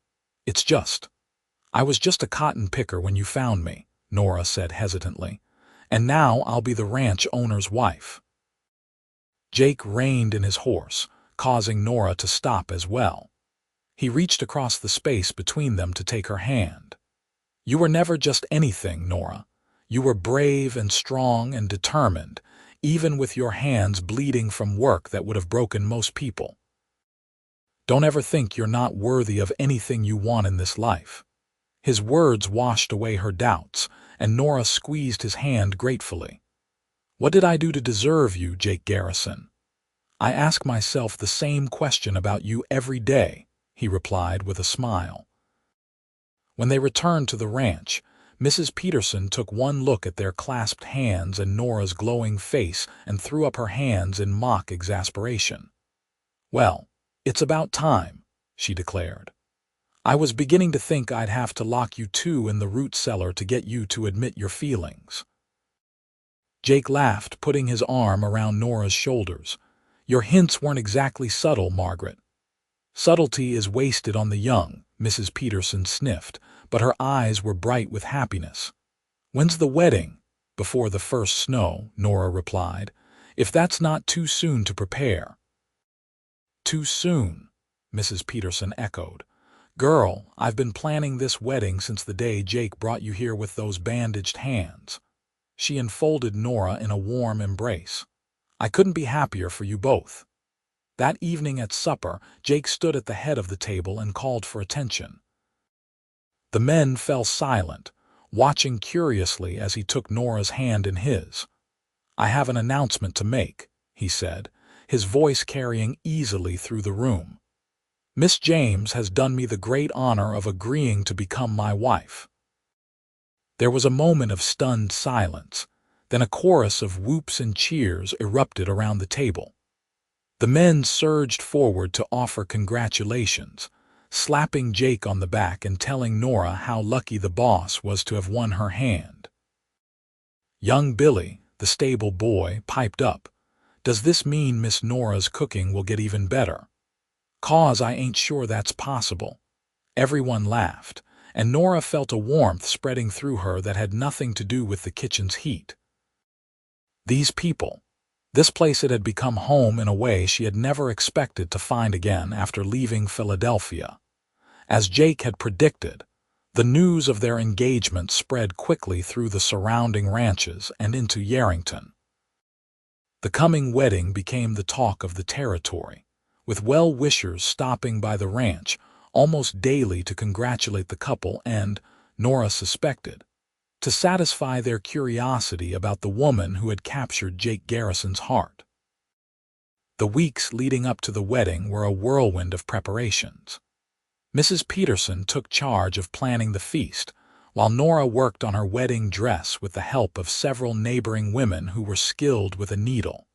It's just, I was just a cotton picker when you found me," Nora said hesitantly, "and now I'll be the ranch owner's wife." Jake reined in his horse, causing Nora to stop as well. He reached across the space between them to take her hand. "You were never just anything, Nora. You were brave and strong and determined, even with your hands bleeding from work that would have broken most people. Don't ever think you're not worthy of anything you want in this life." His words washed away her doubts, and Nora squeezed his hand gratefully. "What did I do to deserve you, Jake Garrison?" "I ask myself the same question about you every day," he replied with a smile. When they returned to the ranch, Mrs. Peterson took one look at their clasped hands and Nora's glowing face and threw up her hands in mock exasperation. "Well, it's about time," she declared. "I was beginning to think I'd have to lock you two in the root cellar to get you to admit your feelings." Jake laughed, putting his arm around Nora's shoulders. "Your hints weren't exactly subtle, Margaret." "Subtlety is wasted on the young," Mrs. Peterson sniffed, but her eyes were bright with happiness. "When's the wedding?" "Before the first snow," Nora replied. "If that's not too soon to prepare." "Too soon," Mrs. Peterson echoed. "Girl, I've been planning this wedding since the day Jake brought you here with those bandaged hands." She enfolded Nora in a warm embrace. "I couldn't be happier for you both." That evening at supper, Jake stood at the head of the table and called for attention. The men fell silent, watching curiously as he took Nora's hand in his. "I have an announcement to make," he said, his voice carrying easily through the room. "Miss James has done me the great honor of agreeing to become my wife." There was a moment of stunned silence, then a chorus of whoops and cheers erupted around the table. The men surged forward to offer congratulations, slapping Jake on the back and telling Nora how lucky the boss was to have won her hand. Young Billy, the stable boy, piped up. Does this mean Miss Nora's cooking will get even better? 'Cause I ain't sure that's possible." Everyone laughed, and Nora felt a warmth spreading through her that had nothing to do with the kitchen's heat. These people. This place it had become home in a way she had never expected to find again after leaving Philadelphia. As Jake had predicted, the news of their engagement spread quickly through the surrounding ranches and into Yarrington. The coming wedding became the talk of the territory, with well-wishers stopping by the ranch almost daily to congratulate the couple and, Nora suspected, to satisfy their curiosity about the woman who had captured Jake Garrison's heart. The weeks leading up to the wedding were a whirlwind of preparations. Mrs. Peterson took charge of planning the feast, while Nora worked on her wedding dress with the help of several neighboring women who were skilled with a needle.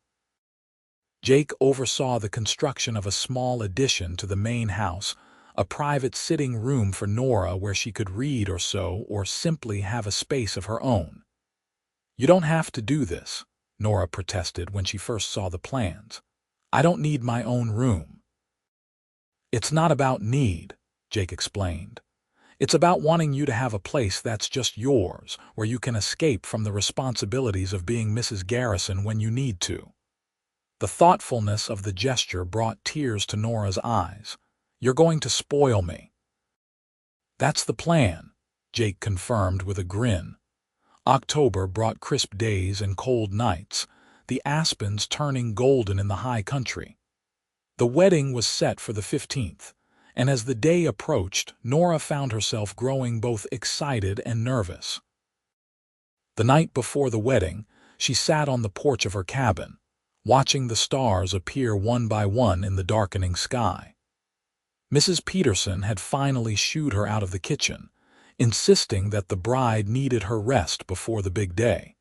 Jake oversaw the construction of a small addition to the main house, a private sitting room for Nora where she could read or sew or simply have a space of her own. "You don't have to do this," Nora protested when she first saw the plans. "I don't need my own room." "It's not about need," Jake explained. "It's about wanting you to have a place that's just yours, where you can escape from the responsibilities of being Mrs. Garrison when you need to." The thoughtfulness of the gesture brought tears to Nora's eyes. "You're going to spoil me." "That's the plan," Jake confirmed with a grin. October brought crisp days and cold nights, the aspens turning golden in the high country. The wedding was set for the 15th, and as the day approached, Nora found herself growing both excited and nervous. The night before the wedding, she sat on the porch of her cabin, watching the stars appear one by one in the darkening sky. Mrs. Peterson had finally shooed her out of the kitchen, insisting that the bride needed her rest before the big day.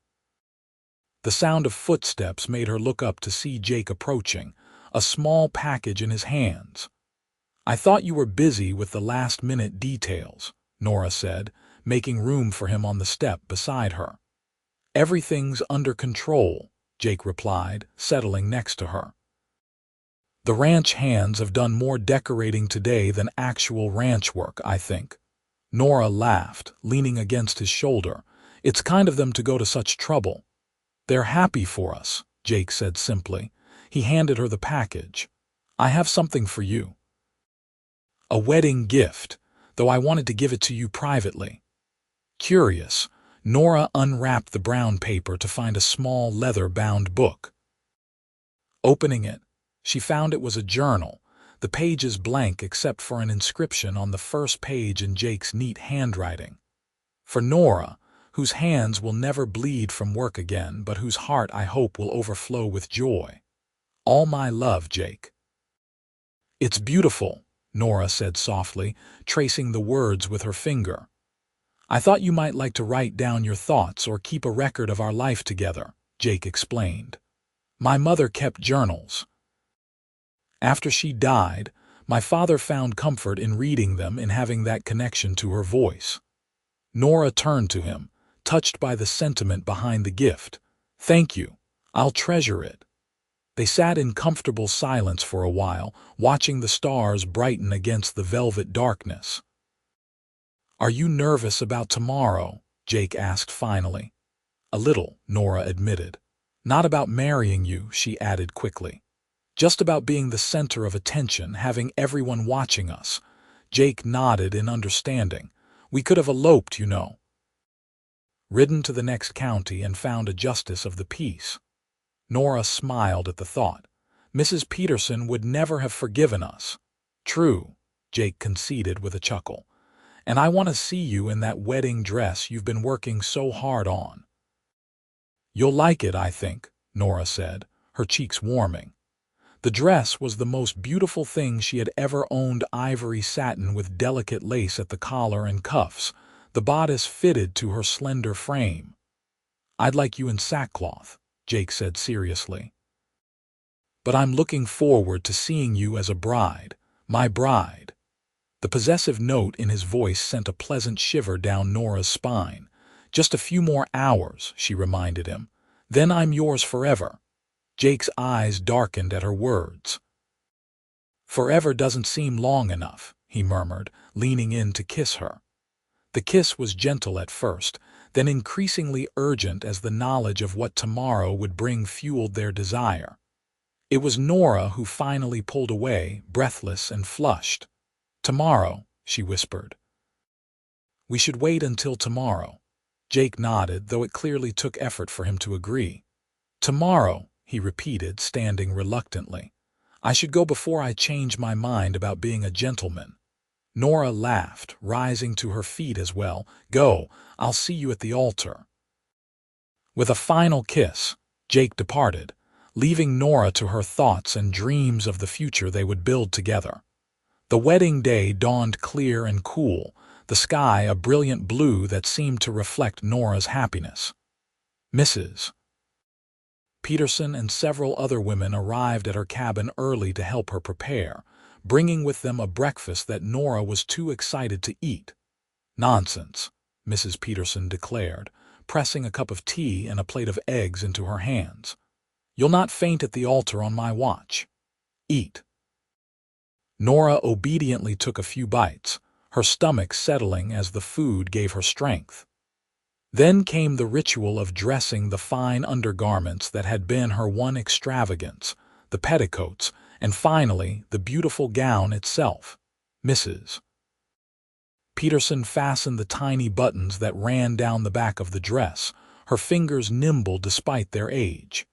The sound of footsteps made her look up to see Jake approaching, a small package in his hands. "I thought you were busy with the last-minute details," Nora said, making room for him on the step beside her. "Everything's under control," Jake replied, settling next to her. "The ranch hands have done more decorating today than actual ranch work, I think." Nora laughed, leaning against his shoulder. "It's kind of them to go to such trouble." "They're happy for us," Jake said simply. He handed her the package. "I have something for you. A wedding gift, though I wanted to give it to you privately." Curious, Nora unwrapped the brown paper to find a small leather-bound book. Opening it, she found it was a journal, the pages blank except for an inscription on the first page in Jake's neat handwriting. "For Nora, whose hands will never bleed from work again, but whose heart I hope will overflow with joy. All my love, Jake." "It's beautiful," Nora said softly, tracing the words with her finger. "I thought you might like to write down your thoughts or keep a record of our life together," Jake explained. "My mother kept journals. After she died, my father found comfort in reading them and having that connection to her voice." Nora turned to him, touched by the sentiment behind the gift. "Thank you. I'll treasure it." They sat in comfortable silence for a while, watching the stars brighten against the velvet darkness. "Are you nervous about tomorrow?" Jake asked finally. "A little," Nora admitted. "Not about marrying you," she added quickly. "Just about being the center of attention, having everyone watching us." Jake nodded in understanding. "We could have eloped, you know. Ridden to the next county and found a justice of the peace." Nora smiled at the thought. "Mrs. Peterson would never have forgiven us." "True," Jake conceded with a chuckle. "And I want to see you in that wedding dress you've been working so hard on." "You'll like it, I think," Nora said, her cheeks warming. The dress was the most beautiful thing she had ever owned, ivory satin with delicate lace at the collar and cuffs, the bodice fitted to her slender frame. "I'd like you in sackcloth," Jake said seriously. "But I'm looking forward to seeing you as a bride, my bride." The possessive note in his voice sent a pleasant shiver down Nora's spine. "Just a few more hours," she reminded him. "Then I'm yours forever." Jake's eyes darkened at her words. "Forever doesn't seem long enough," he murmured, leaning in to kiss her. The kiss was gentle at first, then increasingly urgent as the knowledge of what tomorrow would bring fueled their desire. It was Nora who finally pulled away, breathless and flushed. "Tomorrow," she whispered. "We should wait until tomorrow." Jake nodded, though it clearly took effort for him to agree. "Tomorrow," he repeated, standing reluctantly. "I should go before I change my mind about being a gentleman." Nora laughed, rising to her feet as well. "Go, I'll see you at the altar." With a final kiss, Jake departed, leaving Nora to her thoughts and dreams of the future they would build together. The wedding day dawned clear and cool, the sky a brilliant blue that seemed to reflect Nora's happiness. Mrs. Peterson and several other women arrived at her cabin early to help her prepare, bringing with them a breakfast that Nora was too excited to eat. "Nonsense," Mrs. Peterson declared, pressing a cup of tea and a plate of eggs into her hands. "You'll not faint at the altar on my watch. Eat." Nora obediently took a few bites, her stomach settling as the food gave her strength. Then came the ritual of dressing the fine undergarments that had been her one extravagance, the petticoats, and finally the beautiful gown itself. Mrs. Peterson fastened the tiny buttons that ran down the back of the dress, her fingers nimble despite their age.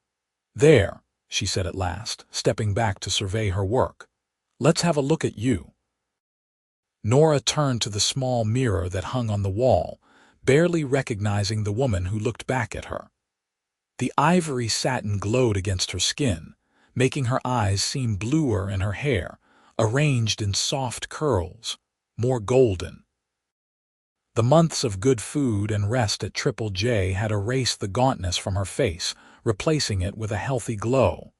"There," she said at last, stepping back to survey her work. "Let's have a look at you." Nora turned to the small mirror that hung on the wall, barely recognizing the woman who looked back at her. The ivory satin glowed against her skin, making her eyes seem bluer and her hair, arranged in soft curls, more golden. The months of good food and rest at Triple J had erased the gauntness from her face, replacing it with a healthy glow.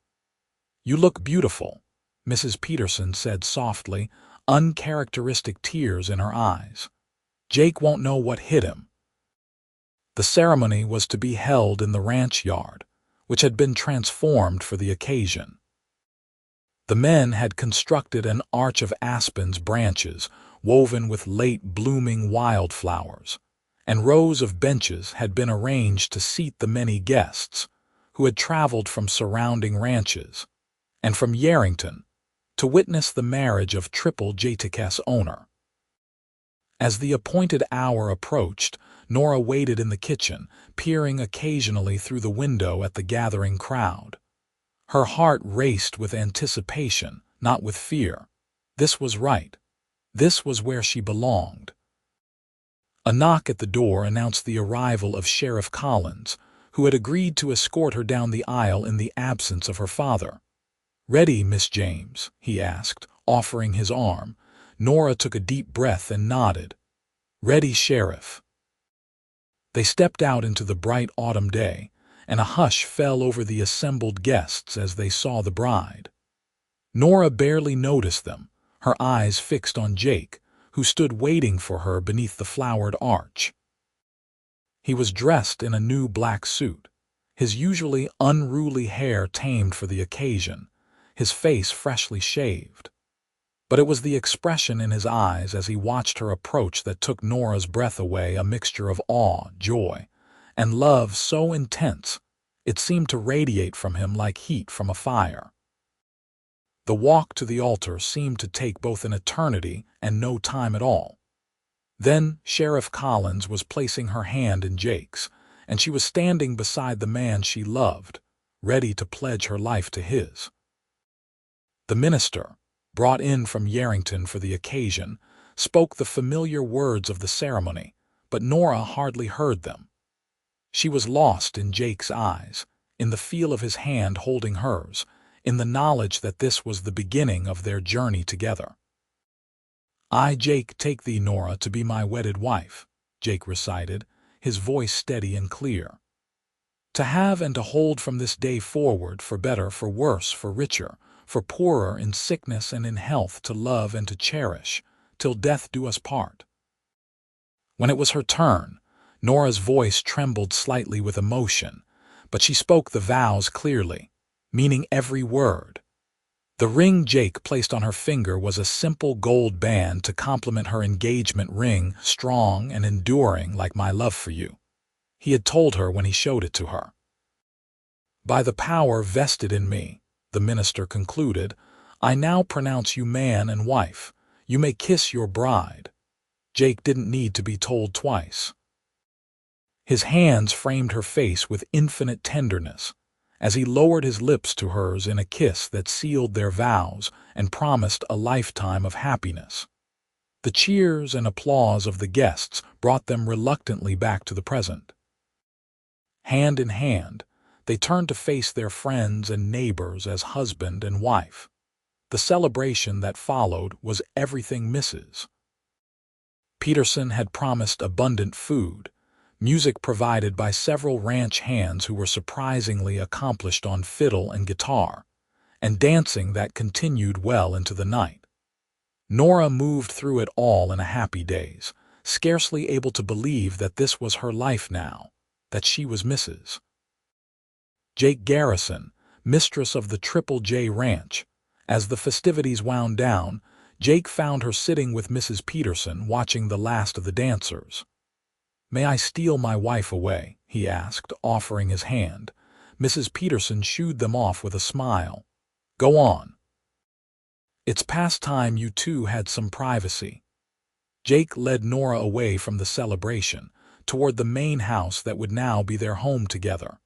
"You look beautiful," Mrs. Peterson said softly, uncharacteristic tears in her eyes. "Jake won't know what hit him." The ceremony was to be held in the ranch yard, which had been transformed for the occasion. The men had constructed an arch of aspen's branches woven with late-blooming wildflowers, and rows of benches had been arranged to seat the many guests who had traveled from surrounding ranches and from Yarrington to witness the marriage of Triple J's owner. As the appointed hour approached, Nora waited in the kitchen, peering occasionally through the window at the gathering crowd. Her heart raced with anticipation, not with fear. This was right. This was where she belonged. A knock at the door announced the arrival of Sheriff Collins, who had agreed to escort her down the aisle in the absence of her father. "Ready, Miss James?" he asked, offering his arm. Nora took a deep breath and nodded. "Ready, Sheriff." They stepped out into the bright autumn day, and a hush fell over the assembled guests as they saw the bride. Nora barely noticed them, her eyes fixed on Jake, who stood waiting for her beneath the flowered arch. He was dressed in a new black suit, his usually unruly hair tamed for the occasion, his face freshly shaved. But it was the expression in his eyes as he watched her approach that took Nora's breath away, a mixture of awe, joy, and love so intense it seemed to radiate from him like heat from a fire. The walk to the altar seemed to take both an eternity and no time at all. Then Sheriff Collins was placing her hand in Jake's, and she was standing beside the man she loved, ready to pledge her life to his. The minister, brought in from Yarrington for the occasion, spoke the familiar words of the ceremony, but Nora hardly heard them. She was lost in Jake's eyes, in the feel of his hand holding hers, in the knowledge that this was the beginning of their journey together. "I, Jake, take thee, Nora, to be my wedded wife," Jake recited, his voice steady and clear. "To have and to hold from this day forward, for better, for worse, for richer, for poorer, in sickness and in health, to love and to cherish, till death do us part." When it was her turn, Nora's voice trembled slightly with emotion, but she spoke the vows clearly. meaning every word. The ring Jake placed on her finger was a simple gold band to complement her engagement ring, strong and enduring like my love for you, he had told her when he showed it to her. By the power vested in me, the minister concluded, I now pronounce you man and wife. You may kiss your bride. Jake didn't need to be told twice. His hands framed her face with infinite tenderness, as he lowered his lips to hers in a kiss that sealed their vows and promised a lifetime of happiness. The cheers and applause of the guests brought them reluctantly back to the present. Hand in hand, they turned to face their friends and neighbors as husband and wife. The celebration that followed was everything Mrs. Peterson had promised: abundant food, music provided by several ranch hands who were surprisingly accomplished on fiddle and guitar, and dancing that continued well into the night. Nora moved through it all in a happy daze, scarcely able to believe that this was her life now, that she was Mrs. Jake Garrison, mistress of the Triple J Ranch. As the festivities wound down, Jake found her sitting with Mrs. Peterson watching the last of the dancers. "May I steal my wife away?" he asked, offering his hand. Mrs. Peterson shooed them off with a smile. "Go on. It's past time you two had some privacy." Jake led Nora away from the celebration, toward the main house that would now be their home together.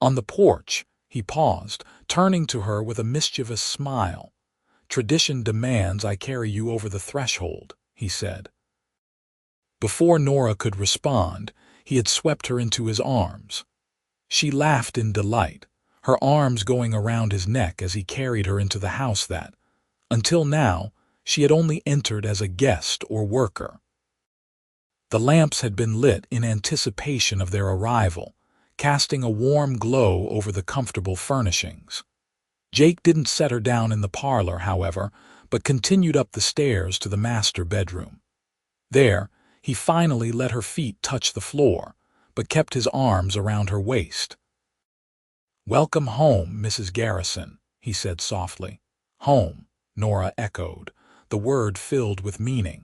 On the porch, he paused, turning to her with a mischievous smile. "Tradition demands I carry you over the threshold," he said. Before Nora could respond, he had swept her into his arms. She laughed in delight, her arms going around his neck as he carried her into the house that, until now, she had only entered as a guest or worker. The lamps had been lit in anticipation of their arrival, casting a warm glow over the comfortable furnishings. Jake didn't set her down in the parlor, however, but continued up the stairs to the master bedroom. There, he finally let her feet touch the floor, but kept his arms around her waist. "Welcome home, Mrs. Garrison," he said softly. "Home," Nora echoed, the word filled with meaning.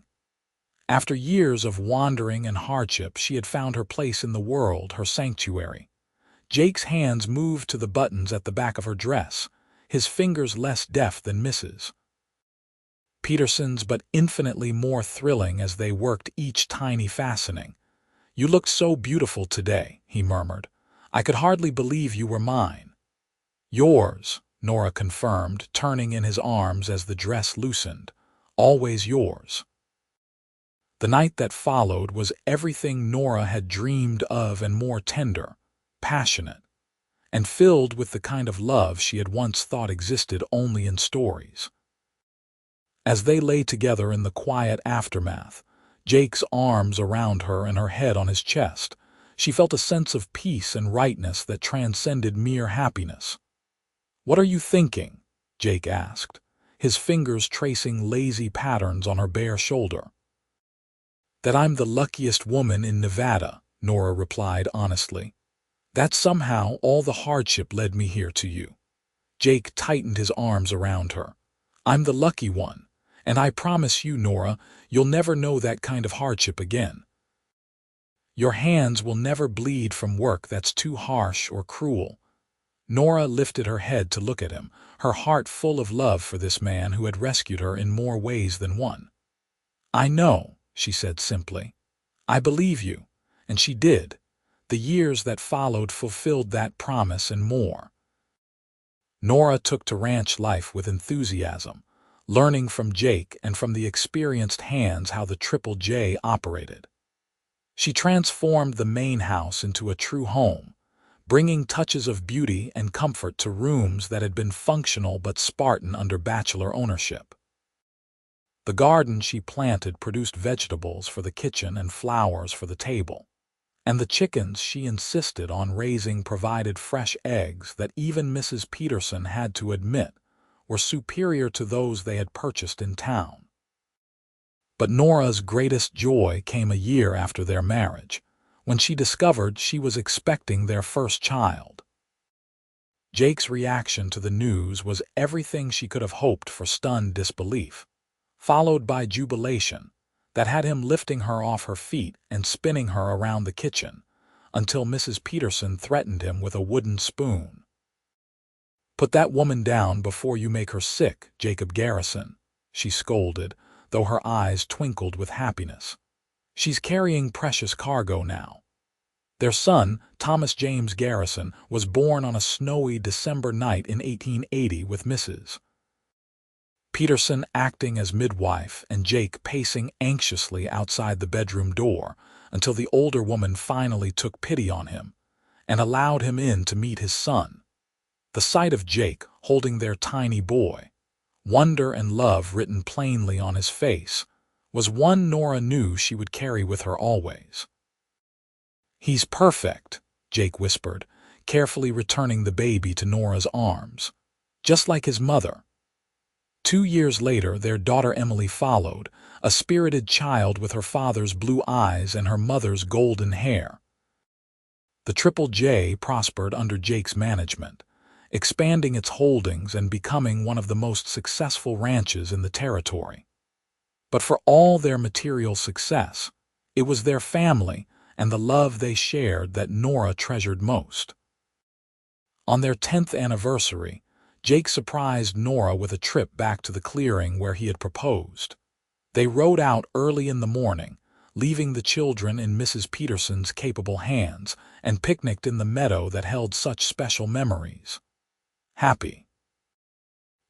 After years of wandering and hardship, she had found her place in the world, her sanctuary. Jake's hands moved to the buttons at the back of her dress, his fingers less deft than Mrs. Peterson's, but infinitely more thrilling as they worked each tiny fastening. "You looked so beautiful today," he murmured. "I could hardly believe you were mine." "Yours," Nora confirmed, turning in his arms as the dress loosened. "Always yours." The night that followed was everything Nora had dreamed of and more: tender, passionate, and filled with the kind of love she had once thought existed only in stories. As they lay together in the quiet aftermath, Jake's arms around her and her head on his chest, she felt a sense of peace and rightness that transcended mere happiness. "What are you thinking?" Jake asked, his fingers tracing lazy patterns on her bare shoulder. "That I'm the luckiest woman in Nevada," Nora replied honestly. "That somehow all the hardship led me here to you." Jake tightened his arms around her. "I'm the lucky one, and I promise you, Nora, you'll never know that kind of hardship again. Your hands will never bleed from work that's too harsh or cruel." Nora lifted her head to look at him, her heart full of love for this man who had rescued her in more ways than one. "I know," she said simply. "I believe you," and she did. The years that followed fulfilled that promise and more. Nora took to ranch life with enthusiasm, learning from Jake and from the experienced hands how the Triple J operated. She transformed the main house into a true home, bringing touches of beauty and comfort to rooms that had been functional but Spartan under bachelor ownership. The garden she planted produced vegetables for the kitchen and flowers for the table, and the chickens she insisted on raising provided fresh eggs that even Mrs. Peterson had to admit were superior to those they had purchased in town. But Nora's greatest joy came a year after their marriage, when she discovered she was expecting their first child. Jake's reaction to the news was everything she could have hoped for: stunned disbelief, followed by jubilation that had him lifting her off her feet and spinning her around the kitchen until Mrs. Peterson threatened him with a wooden spoon. "Put that woman down before you make her sick, Jacob Garrison," she scolded, though her eyes twinkled with happiness. "She's carrying precious cargo now." Their son, Thomas James Garrison, was born on a snowy December night in 1880 with Mrs. Peterson acting as midwife and Jake pacing anxiously outside the bedroom door until the older woman finally took pity on him and allowed him in to meet his son. The sight of Jake holding their tiny boy, wonder and love written plainly on his face, was one Nora knew she would carry with her always. "He's perfect," Jake whispered, carefully returning the baby to Nora's arms, "just like his mother." 2 years later, their daughter Emily followed, a spirited child with her father's blue eyes and her mother's golden hair. The Triple J prospered under Jake's management, expanding its holdings and becoming one of the most successful ranches in the territory. But for all their material success, it was their family and the love they shared that Nora treasured most. On their 10th anniversary, Jake surprised Nora with a trip back to the clearing where he had proposed. They rode out early in the morning, leaving the children in Mrs. Peterson's capable hands, and picnicked in the meadow that held such special memories. "Happy?"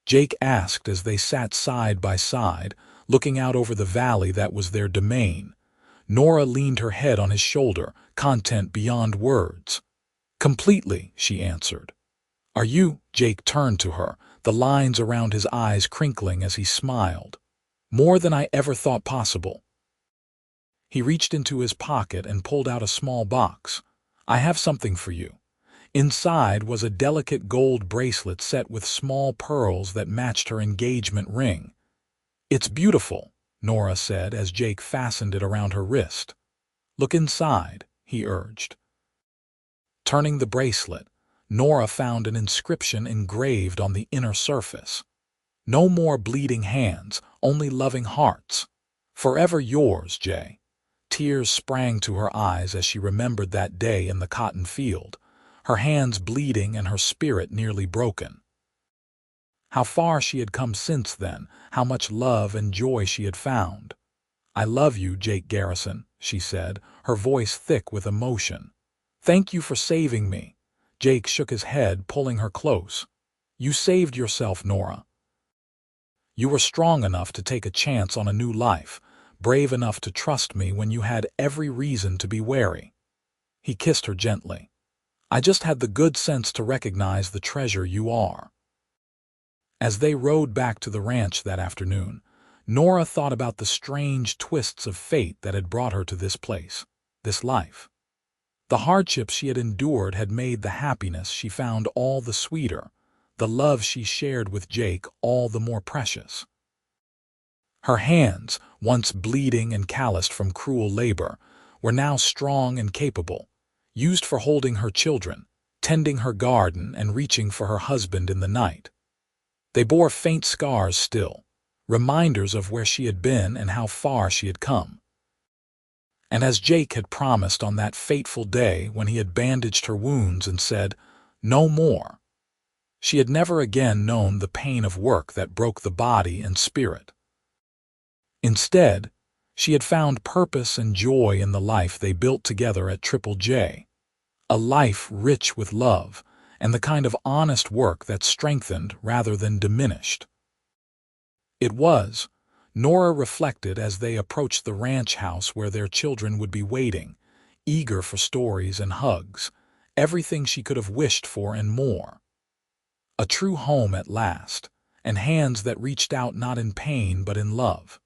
Jake asked as they sat side by side, looking out over the valley that was their domain. Nora leaned her head on his shoulder, content beyond words. "Completely," she answered. "Are you?" Jake turned to her, the lines around his eyes crinkling as he smiled. "More than I ever thought possible." He reached into his pocket and pulled out a small box. "I have something for you." Inside was a delicate gold bracelet set with small pearls that matched her engagement ring. "It's beautiful," Nora said as Jake fastened it around her wrist. "Look inside," he urged. Turning the bracelet, Nora found an inscription engraved on the inner surface. "No more bleeding hands, only loving hearts. Forever yours, Jay." Tears sprang to her eyes as she remembered that day in the cotton field, her hands bleeding and her spirit nearly broken. How far she had come since then, how much love and joy she had found. "I love you, Jake Garrison," she said, her voice thick with emotion. "Thank you for saving me." Jake shook his head, pulling her close. "You saved yourself, Nora. You were strong enough to take a chance on a new life, brave enough to trust me when you had every reason to be wary." He kissed her gently. "I just had the good sense to recognize the treasure you are." As they rode back to the ranch that afternoon, Nora thought about the strange twists of fate that had brought her to this place, this life. The hardships she had endured had made the happiness she found all the sweeter, the love she shared with Jake all the more precious. Her hands, once bleeding and calloused from cruel labor, were now strong and capable, used for holding her children, tending her garden, and reaching for her husband in the night. They bore faint scars still, reminders of where she had been and how far she had come. And as Jake had promised on that fateful day when he had bandaged her wounds and said, "No more," she had never again known the pain of work that broke the body and spirit. Instead, she had found purpose and joy in the life they built together at Triple J, a life rich with love and the kind of honest work that strengthened rather than diminished. It was, Nora reflected as they approached the ranch house where their children would be waiting, eager for stories and hugs, everything she could have wished for and more. A true home at last, and hands that reached out not in pain but in love.